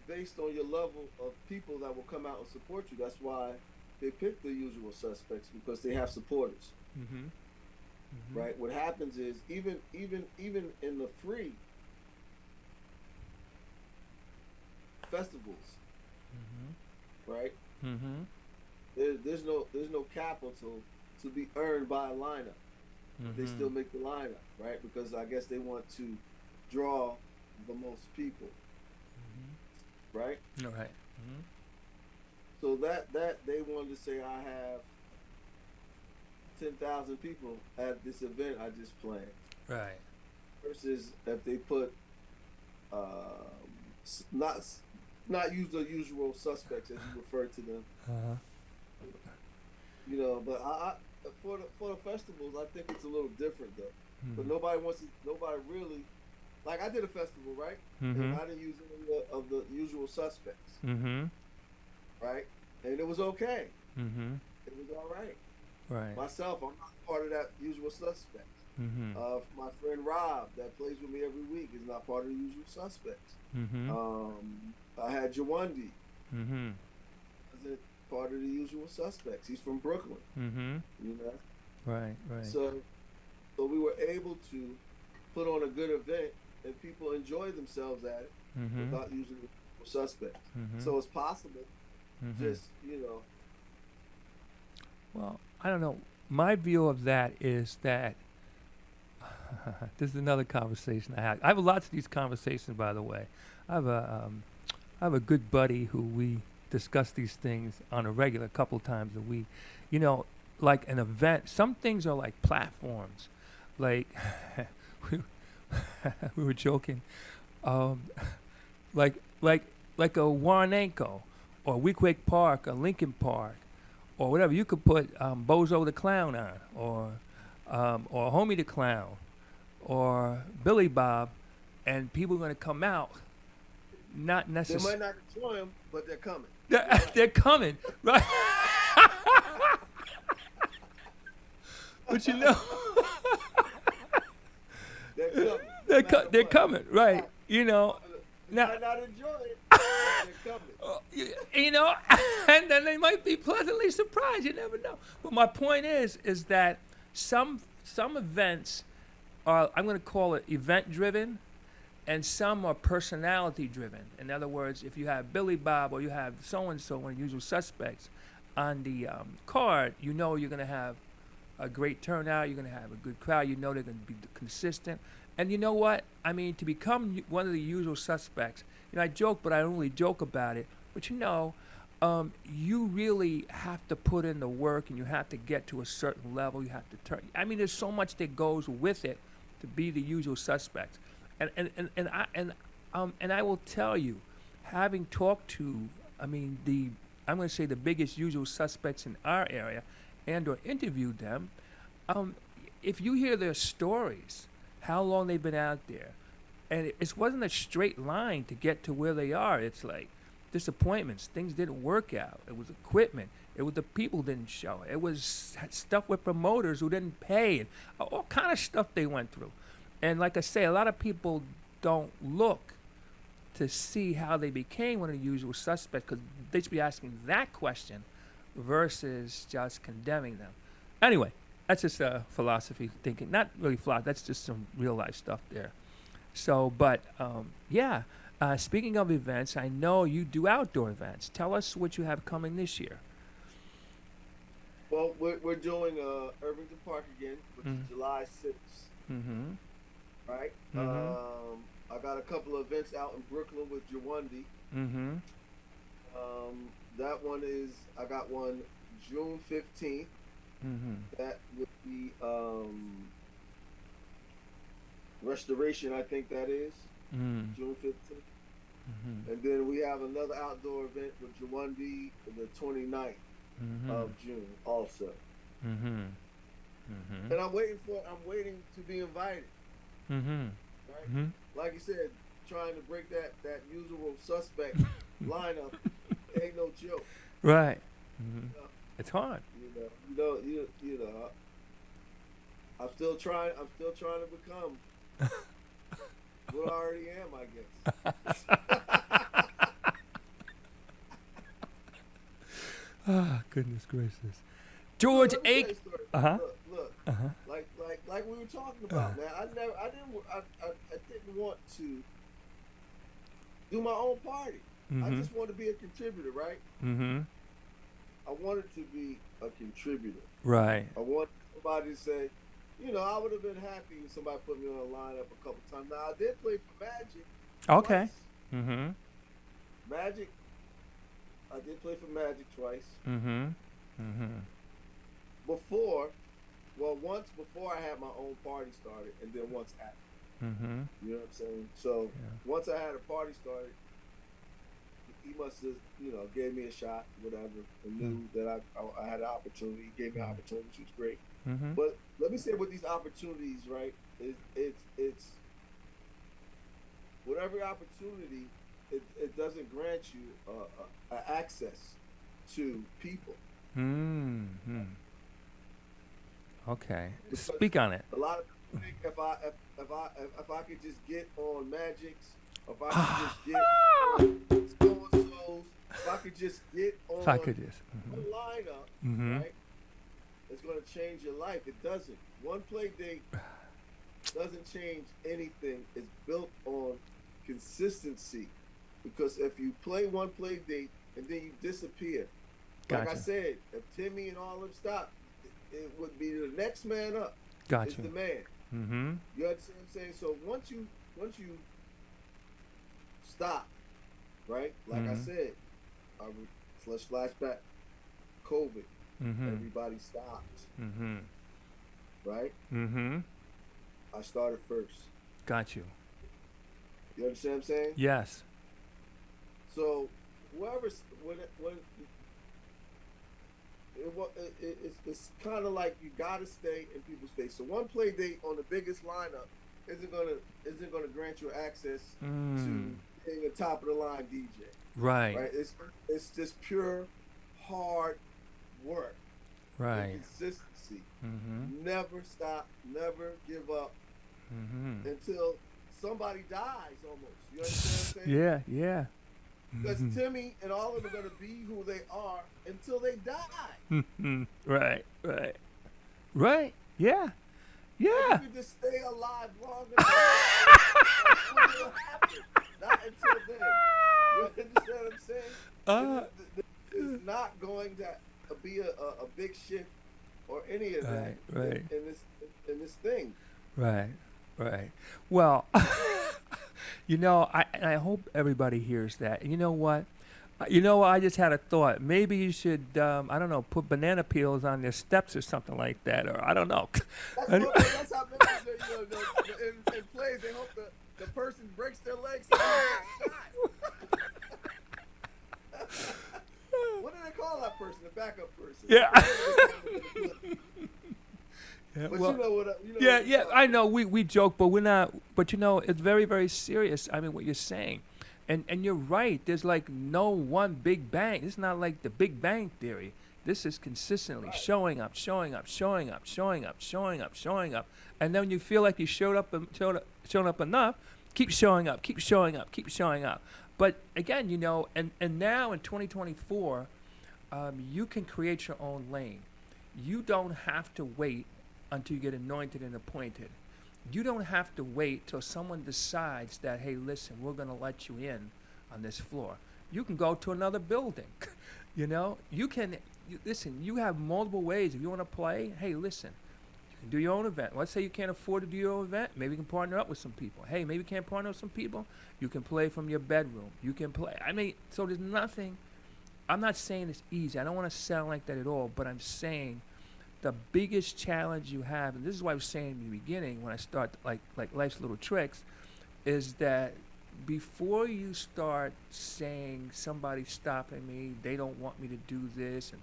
based on your level of people that will come out and support you. That's why they pick the usual suspects, because they have supporters. Right? What happens is even in the free festivals, right? There's no capital to be earned by a lineup. They still make the lineup, right? Because I guess they want to draw the most people, right? All right. So that they wanted to say I have 10,000 people at this event I just planned, Right. versus if they put not use the usual suspects as you refer to them. You know, but I for the festivals, I think it's a little different though. But nobody really, like I did a festival, right? And I didn't use any of the usual suspects, right? And it was okay. It was all right. Right. Myself, I'm not part of that usual suspects. My friend Rob, that plays with me every week, is not part of the usual suspects. I had Jawandi. Wasn't part of the usual suspects. He's from Brooklyn. You know. Right. So we were able to put on a good event, and people enjoy themselves at it without using the suspects. So it's possible. Just, you know. Well, I don't know. My view of that is that this is another conversation I have. I have lots of these conversations, by the way. I have a good buddy who we discuss these things on a regular, couple times a week. You know, like an event. Some things are like platforms. Like we were joking. Like a Warnenko or Weequahic Park or Lincoln Park or whatever. You could put Bozo the Clown on or Homie the Clown or Billy Bob, and people are going to come out. Not They necessarily. might not enjoy them, but they're coming. They're coming, right? But you know, They're coming. they're coming, right? You know, now Might not enjoy it, but they're coming. you know, and then they might be pleasantly surprised. You never know. But my point is that some events are, I'm going to call it event driven, and some are personality driven. In other words, if you have Billy Bob or you have so and so, one of the usual suspects on the card, you know you're going to have a great turnout. You're going to have a good crowd. You know they're going to be consistent. And you know what? I mean, to become one of the usual suspects, you know, I joke, but I don't really joke about it. But you know, you really have to put in the work, and you have to get to a certain level. You have to turn. I mean, there's so much that goes with it to be the usual suspect. And I will tell you, having talked to, I mean, I'm going to say the biggest usual suspects in our area, and/or interviewed them. If you hear their stories, how long they've been out there, and it wasn't a straight line to get to where they are. It's like disappointments, things didn't work out. It was equipment. It was the people didn't show. It was stuff with promoters who didn't pay, and all kind of stuff they went through. And like I say, a lot of people don't look to see how they became one of the usual suspects, because they should be asking that question versus just condemning them. Anyway, that's just philosophy thinking. Not really philosophy. That's just some real life stuff there. So, but yeah. Speaking of events, I know you do outdoor events. Tell us what you have coming this year. Well, we're doing Irvington Park again, which is July 6th. Mm-hmm. Right? Mm-hmm. I got a couple of events out in Brooklyn with Jawandi. Mm-hmm. That one is, I got one June 15th. Mm-hmm. That would be Restoration, I think that is. Mm-hmm. June 15th. Mm-hmm. And then we have another outdoor event with Jawandi on the 29th of June also. Mm-hmm. Mm-hmm. And I'm waiting to be invited. Mm-hmm. Right? Mm-hmm. Like you said, trying to break that usual suspect lineup ain't no joke. Right. Mm-hmm. You know? It's hard. You know. I'm still trying to become what I already am, I guess. Ah, goodness gracious. George A. Uh-huh. Look. Uh-huh. Like we were talking about, man. I didn't want to do my own party. Mm-hmm. I just wanted to be a contributor, right? Mm-hmm. I wanted to be a contributor. Right. I want somebody to say, you know, I would have been happy if somebody put me on a lineup a couple times. Now, I did play for Magic. Okay. Twice. Mm-hmm. Magic. I did play for Magic twice. Mm-hmm. Mm-hmm. Once before I had my own party started, and then once after. Mm-hmm. You know what I'm saying? So once I had a party started, he must have, gave me a shot, whatever, and knew that I had an opportunity. He gave me an opportunity, which was great. Mm-hmm. But let me say, with these opportunities, right? It's whatever opportunity, it doesn't grant you access to people. Mm-hmm. Okay. Because Speak on it. A lot of people think if I could just get on Magic's, if I could just get on so-and-so's, if I could just get on a lineup, right? It's going to change your life. It doesn't. One play date doesn't change anything. It's built on consistency. Because if you play one play date and then you disappear, like I said, if Timmy and all them stop, it would be the next man up. Is the man. Mm-hmm. You understand what I'm saying? So once you stop, right? Like I said, let's flashback. COVID. Everybody stopped. Mm-hmm. Right? Mm-hmm. I started first. Got you. You understand what I'm saying? Yes. So it's kind of like you gotta stay in people's face. So one play date on the biggest lineup isn't gonna grant you access to being a top of the line DJ. Right. Right. It's just pure hard work. Right. and consistency. Mm-hmm. Never stop, never give up Mm-hmm. until somebody dies almost. You understand what I'm saying? Yeah, yeah. Because Timmy and all of them are going to be who they are until they die. Right, right. Right. Yeah. If you Yeah. can just stay alive long enough, that's when it'll happen. Not until then. You understand what I'm saying? It's not going to be a big shift or any of that Right. in this thing. Right. Right. Well, I hope everybody hears that. You know what? I just had a thought. Maybe you should, I don't know, put banana peels on their steps or something like that, or I don't know. That's how in plays they hope the person breaks their legs and gets shot. What do they call that person? The backup person. Yeah. Yeah, But well, you know what? yeah. I know we joke, but we're not. But it's very, very serious. I mean, what you're saying, and you're right. There's like no one Big Bang. It's not like the Big Bang Theory. This is consistently showing up, and then when you feel like you shown up enough, keep showing up. But again, and now in 2024, you can create your own lane. You don't have to wait until you get anointed and appointed. You don't have to wait till someone decides that, hey, listen, we're going to let you in on this floor. You can go to another building. Listen, you have multiple ways. If you want to play, hey, listen, you can do your own event. Let's say you can't afford to do your own event. Maybe you can partner up with some people. Hey, maybe you can't partner with some people. You can play from your bedroom. You can play. So there's nothing. I'm not saying it's easy. I don't want to sound like that at all, but I'm saying the biggest challenge you have, and this is why I was saying in the beginning when I start like Life's Little Tricks, is that before you start saying somebody's stopping me, they don't want me to do this, and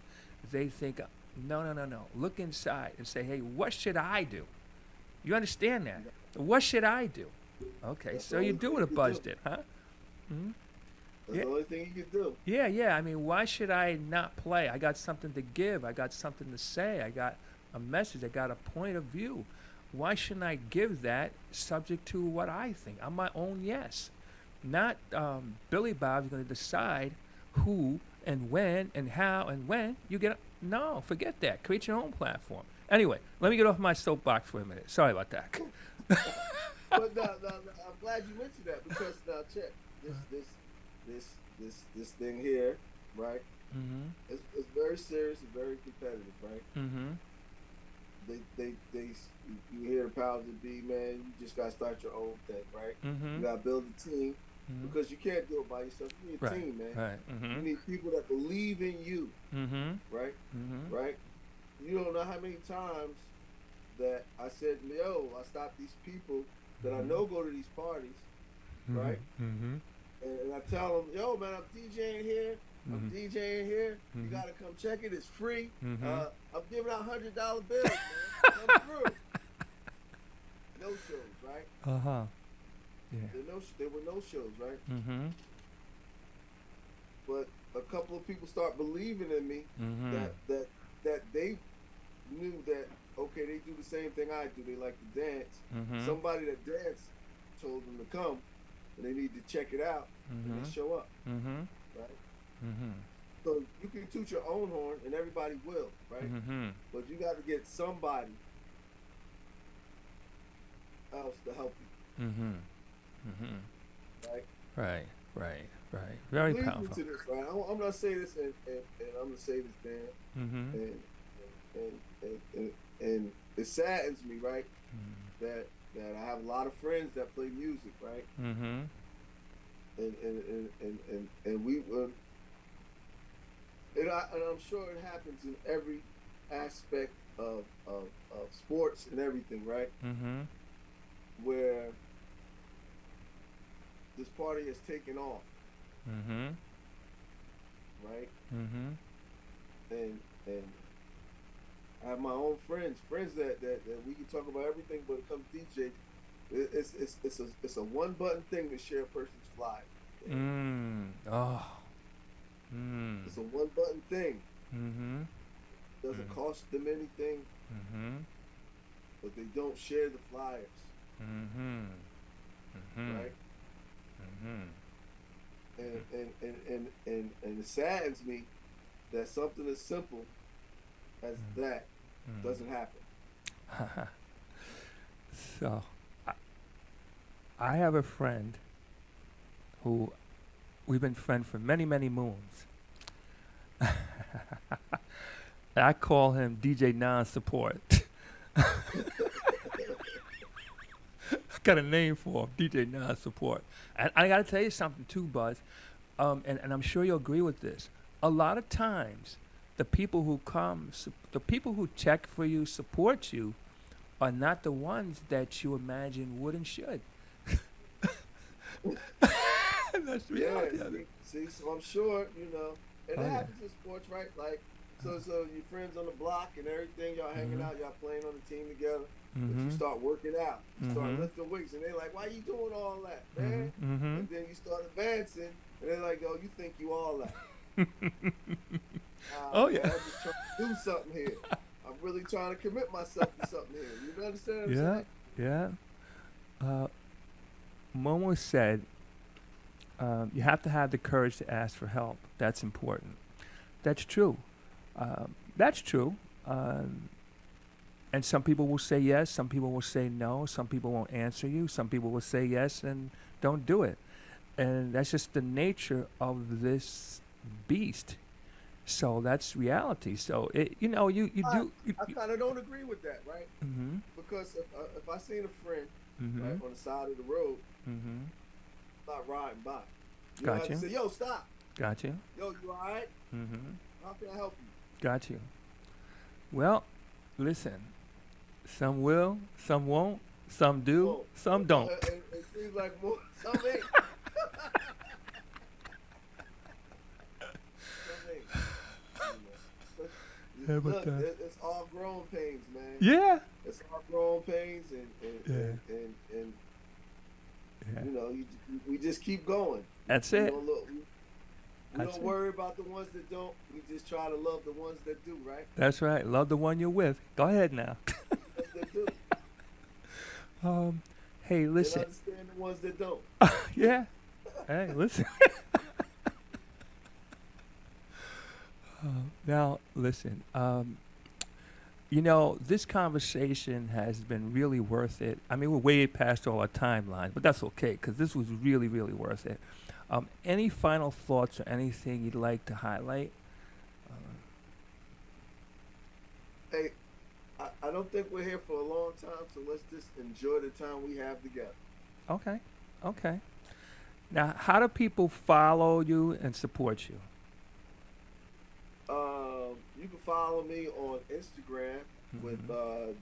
they think, no. Look inside and say, hey, what should I do? You understand that? What should I do? Okay, That's so you're doing a buzz dip, huh? Mm-hmm. That's the only thing you can do. Yeah. I mean, why should I not play? I got something to give. I got something to say. I got a message. I got a point of view. Why shouldn't I give that subject to what I think? I'm my own yes. Not Billy Bob's going to decide who and when and how and when you get. No, forget that. Create your own platform. Anyway, let me get off my soapbox for a minute. Sorry about that. But no, I'm glad you mentioned that because now check this thing here, right? Mm-hmm. It's very serious and very competitive, right? Mm-hmm. They you hear the powers that be, man. You just gotta start your own thing, right? Mm-hmm. You gotta build a team because you can't do it by yourself. You need a team, man. Right. Mm-hmm. You need people that believe in you, right? Mm-hmm. Right? You don't know how many times that I said, yo, I stopped these people that I know go to these parties, right? Mm-hmm. And I tell them, yo, man, I'm DJing here. I'm DJing here. You gotta come check it. It's free. I'm giving out $100 bills, man. Come through. No shows, right? Uh-huh. Yeah. There were no shows, right? Mm-hmm. But a couple of people start believing in me that they knew that, okay, they do the same thing I do. They like to dance. Somebody that danced told them to come, and they need to check it out, and they show up, right? So you can toot your own horn, and everybody will, right? But you got to get somebody else to help you, right? Right. Very Lead powerful. me to this, right? I'm gonna say this, and I'm gonna say this, Dan, and it saddens me, right? That I have a lot of friends that play music, right? And we and I'm sure it happens in every aspect of sports and everything, right? Where this party has taken off, right? And I have my own friends that we can talk about everything, but it comes DJ. It's a one button thing to share a person's flyer. Oh. It's a one button thing. Doesn't cost them anything, but they don't share the flyers. Right? And it saddens me that something as simple as that doesn't happen. So, I have a friend who we've been friends for many, many moons. I call him DJ Non-Support. I got a name for him, DJ Non-Support. And I got to tell you something too, Buzz, and I'm sure you'll agree with this. A lot of times, the people who the people who check for you, support you, are not the ones that you imagine would and should. That's the reality of it. See, so I'm sure, and it happens in sports, right? Like, so your friends on the block and everything, y'all hanging out, y'all playing on the team together, but you start working out, you start lifting weights, and they're like, why you doing all that, man? And then you start advancing, and they're like, yo, you think you all that. Oh, yeah. Man, I'm just trying to do something here. I'm really trying to commit myself to something here. You understand what I'm saying? Yeah. Momo said, you have to have the courage to ask for help. That's important. That's true. That's true. And some people will say yes, some people will say no, some people won't answer you, some people will say yes and don't do it. And that's just the nature of this beast. So that's reality. So, you do... I kind of don't agree with that, right? Because if I seen a friend right, on the side of the road, not riding by, you know, I have to say, yo, stop. Got you. Yo, you all right? How can I help you? Got you. Well, listen. Some will, some won't, some do, some don't. It seems like more, some ain't. Look, it's all grown pains, man. Yeah. It's all grown pains, and we just keep going. That's it. We don't worry about the ones that don't. We just try to love the ones that do, right? That's right. Love the one you're with. Go ahead now. That do. Hey, listen. And understand the ones that don't. Yeah. Hey, listen. Now, listen. This conversation has been really worth it. I mean, we're way past all our timelines, but that's okay because this was really, really worth it. Any final thoughts or anything you'd like to highlight? Hey, I don't think we're here for a long time, so let's just enjoy the time we have together. Okay. Now, how do people follow you and support you? You can follow me on Instagram with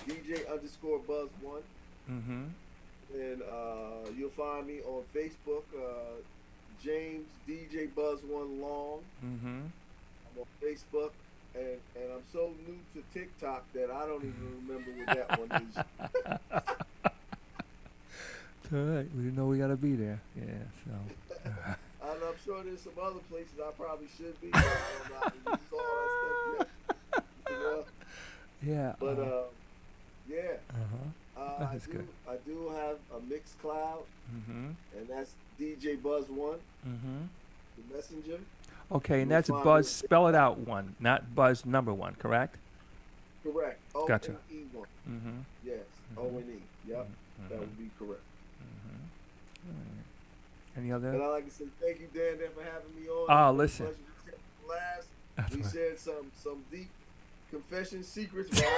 DJ_Buzz1. And you'll find me on Facebook, James DJ Buzz1 Long. I'm on Facebook, and I'm so new to TikTok that I don't even remember what that one is. It's all right. We know we gotta be there. Yeah. So. And I'm sure there's some other places I probably should be. But I don't know how to use all that stuff yet. Yeah. But yeah. That's good. I do have a Mixcloud, and that's DJ Buzz1, the messenger. Okay, and that's Buzz. Spell it out 1, not Buzz number 1, correct? Correct. Gotcha. O-N-E-1. Yes. O-N-E. Yep. That would be correct. Any other? And I'd like to say thank you, Dan, for having me on. Oh, listen. We shared some deep confession secrets. And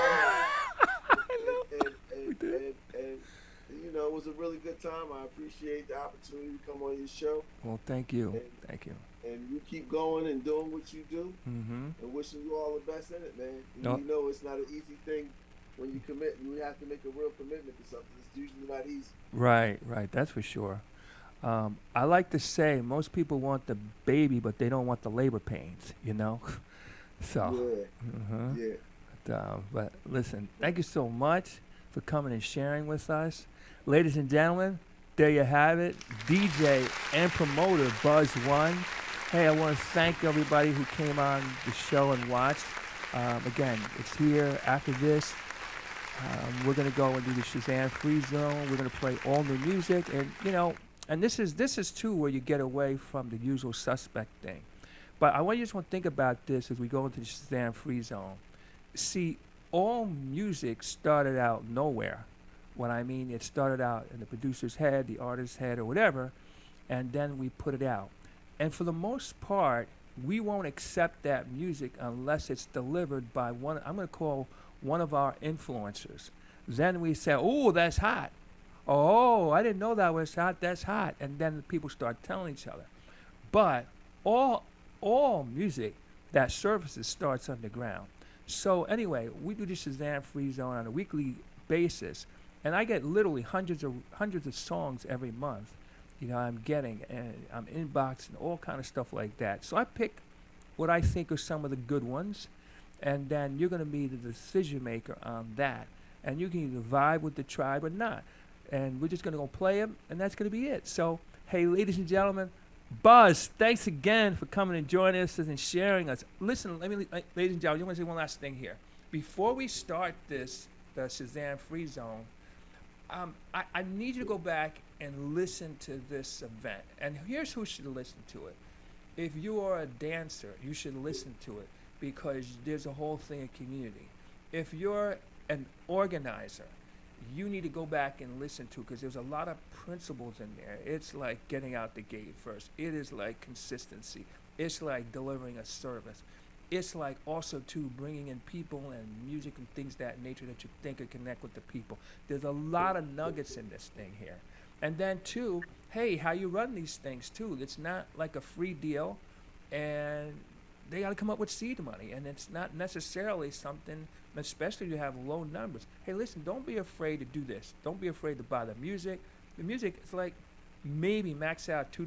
it was a really good time. I appreciate the opportunity to come on your show. Well, thank you. Thank you. And you keep going and doing what you do. And wishing you all the best in it, man. You know it's not an easy thing when you commit. You have to make a real commitment to something. It's usually not easy. Right. That's for sure. I like to say most people want the baby, but they don't want the labor pains, So. Yeah. But listen, thank you so much for coming and sharing with us. Ladies and gentlemen, there you have it. DJ and promoter Buzz1. Hey, I want to thank everybody who came on the show and watched. Again, it's here. After this, we're gonna go and do the Shazam Free Zone. We're gonna play all new music, and and this is too where you get away from the usual suspect thing. But I want you to think about this as we go into the Shazam Free Zone. See, all music started out nowhere. What I mean, it started out in the producer's head, the artist's head, or whatever, and then we put it out. And for the most part, we won't accept that music unless it's delivered by one, I'm going to call one of our influencers. Then we say, oh, that's hot. Oh, I didn't know that was hot. That's hot. And then people start telling each other. But all music that surfaces starts underground. So anyway, we do the Shazam Free Zone on a weekly basis, and I get literally hundreds of songs every month. I'm getting, and I'm inboxing all kind of stuff like that. So I pick what I think are some of the good ones, and then you're going to be the decision maker on that. And you can either vibe with the tribe or not. And we're just going to go play them, and that's going to be it. So, hey, ladies and gentlemen, Buzz, thanks again for coming and joining us and sharing us. Listen, ladies and gentlemen, I want to say one last thing here. Before we start the Shazam Free Zone, I need you to go back and listen to this event. And here's who should listen to it. If you are a dancer, you should listen to it because there's a whole thing of community. If you're an organizer, you need to go back and listen to it because there's a lot of principles in there. It's like getting out the gate first. It is like consistency. It's like delivering a service. It's like also too bringing in people and music and things that nature that you think could connect with the people. There's a lot of nuggets in this thing here. And then too, hey, how you run these things too. It's not like a free deal, and they got to come up with seed money, and it's not necessarily something, especially if you have low numbers. Hey, listen, don't be afraid to do this. Don't be afraid to buy the music. The music is like maybe max out $2,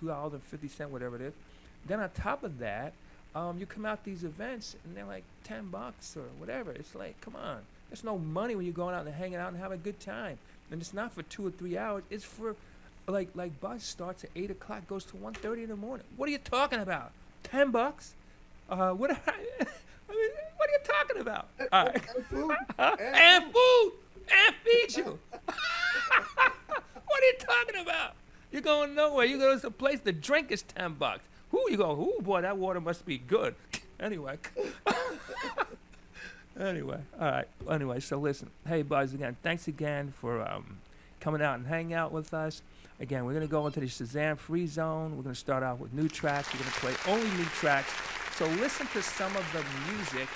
$2.50, whatever it is. Then on top of that, you come out these events and they're like $10 or whatever. It's like, come on. There's no money when you're going out and hanging out and having a good time. And it's not for 2 or 3 hours. It's for, like Buzz starts at 8 o'clock, goes to 1:30 in the morning. What are you talking about? $10? What? What are you talking about? All right. And food. And food. And feed you. What are you talking about? You're going nowhere. You go to some place, the drink is $10. Who you go? Ooh, boy, that water must be good. Anyway. Anyway, all right. Anyway, so listen. Hey, Buzz, again, thanks again for coming out and hanging out with us. Again, we're going to go into the Shazam Free Zone. We're going to start out with new tracks. We're going to play only new tracks. So listen to some of the music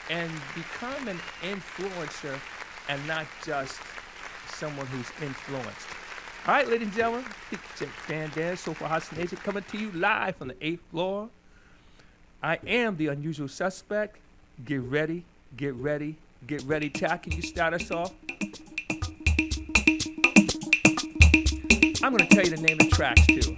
and become an influencer and not just someone who's influenced. All right, ladies and gentlemen, Dan, Soulful House Nation, coming to you live from the 8th floor. I am the unusual suspect. Get ready, get ready, get ready. Tack, can you start us off? I'm going to tell you the name of the tracks, too.